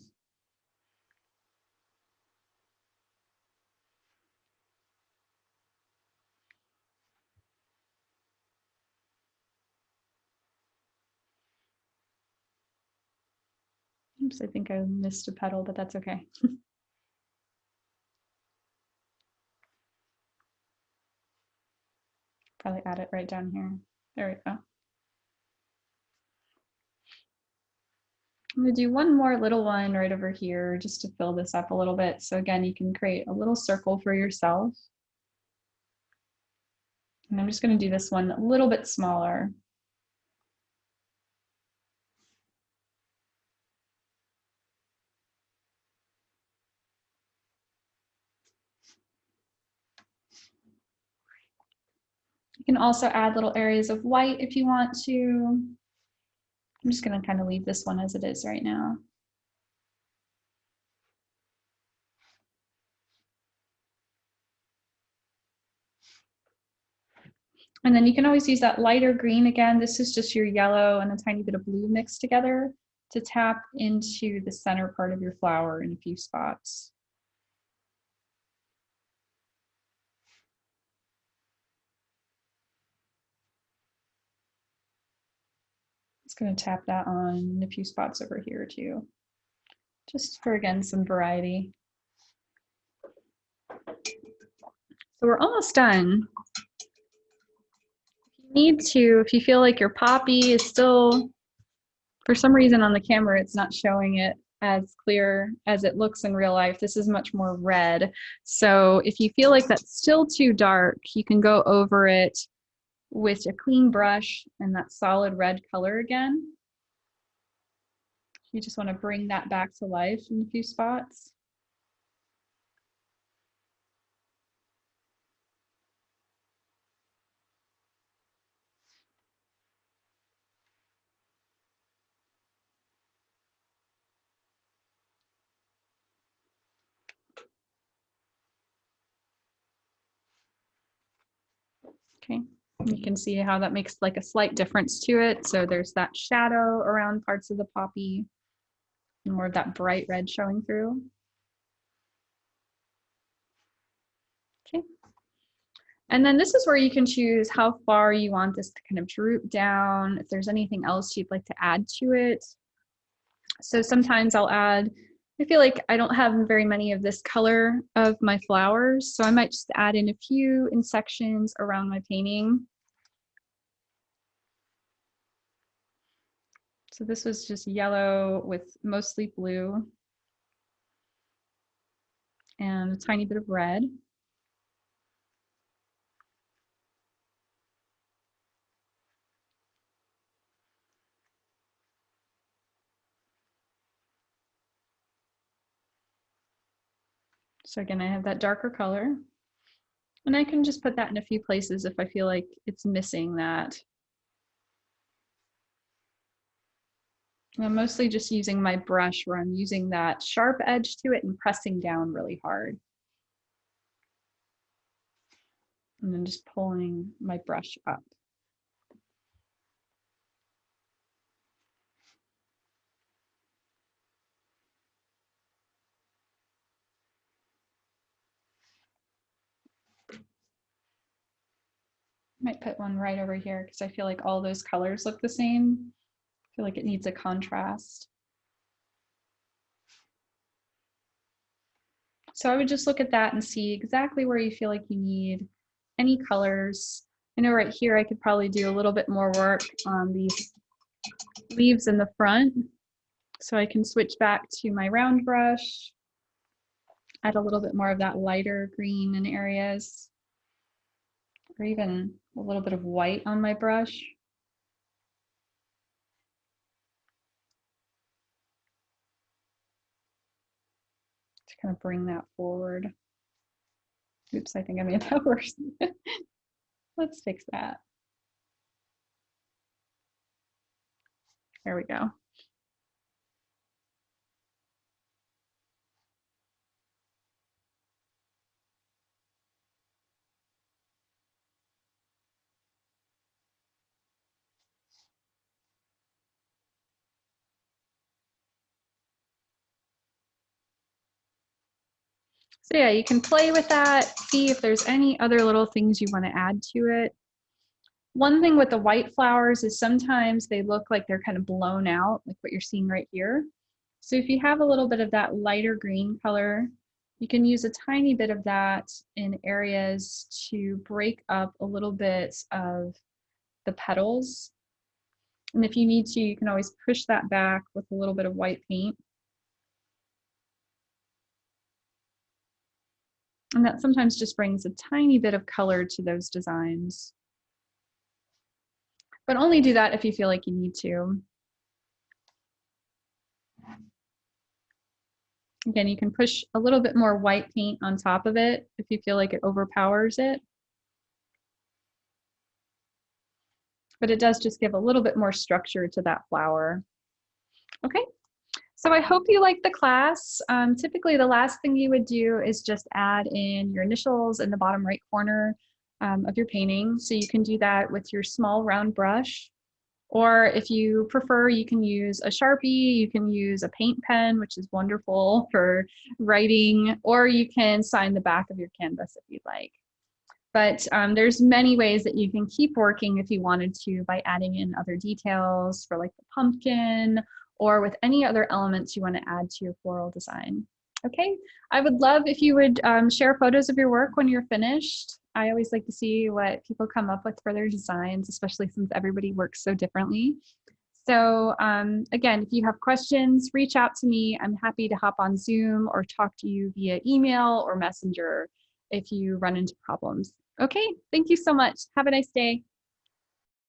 Oops, I think I missed a petal, but that's okay. Probably add it right down here. There we go. I'm going to do one more little one right over here just to fill this up a little bit. So again, you can create a little circle for yourself. And I'm just going to do this one a little bit smaller. You can also add little areas of white if you want to. I'm just going to kind of leave this one as it is right now. And then you can always use that lighter green again. This is just your yellow and a tiny bit of blue mixed together to tap into the center part of your flower in a few spots. Just going to tap that on in a few spots over here too, just for, again, some variety. So we're almost done. If you need to, if you feel like your poppy is still, for some reason on the camera, it's not showing it as clear as it looks in real life. This is much more red. So if you feel like that's still too dark, you can go over it with a clean brush and that solid red color again. You just want to bring that back to life in a few spots. Okay. You can see how that makes like a slight difference to it. So there's that shadow around parts of the poppy and more of that bright red showing through. Okay. And then this is where you can choose how far you want this to kind of droop down, if there's anything else you'd like to add to it. So sometimes I'll add, I feel like I don't have very many of this color of my flowers, so I might just add in a few in sections around my painting. So this was just yellow with mostly blue and a tiny bit of red. So again, I have that darker color. And I can just put that in a few places if I feel like it's missing that. I'm mostly just using my brush where I'm using that sharp edge to it and pressing down really hard. And then just pulling my brush up. Might put one right over here because I feel like all those colors look the same. I feel like it needs a contrast. So I would just look at that and see exactly where you feel like you need any colors. I know right here I could probably do a little bit more work on these leaves in the front. So I can switch back to my round brush, add a little bit more of that lighter green in areas, or even a little bit of white on my brush. To kind of bring that forward. Oops, I think I made that worse. Let's fix that. There we go. So yeah, you can play with that, see if there's any other little things you want to add to it. One thing with the white flowers is sometimes they look like they're kind of blown out, like what you're seeing right here. So if you have a little bit of that lighter green color, you can use a tiny bit of that in areas to break up a little bit of the petals. And if you need to, you can always push that back with a little bit of white paint. And that sometimes just brings a tiny bit of color to those designs. But only do that if you feel like you need to. Again, you can push a little bit more white paint on top of it if you feel like it overpowers it. But it does just give a little bit more structure to that flower. Okay, so I hope you liked the class. Typically, the last thing you would do is just add in your initials in the bottom right corner of your painting. So you can do that with your small round brush. Or if you prefer, you can use a Sharpie, you can use a paint pen, which is wonderful for writing, or you can sign the back of your canvas if you'd like. But there's many ways that you can keep working if you wanted to by adding in other details for like the pumpkin or with any other elements you want to add to your floral design. Okay, I would love if you would share photos of your work when you're finished. I always like to see what people come up with for their designs, especially since everybody works so differently. So again, if you have questions, reach out to me. I'm happy to hop on Zoom or talk to you via email or Messenger if you run into problems. Okay, thank you so much. Have a nice day.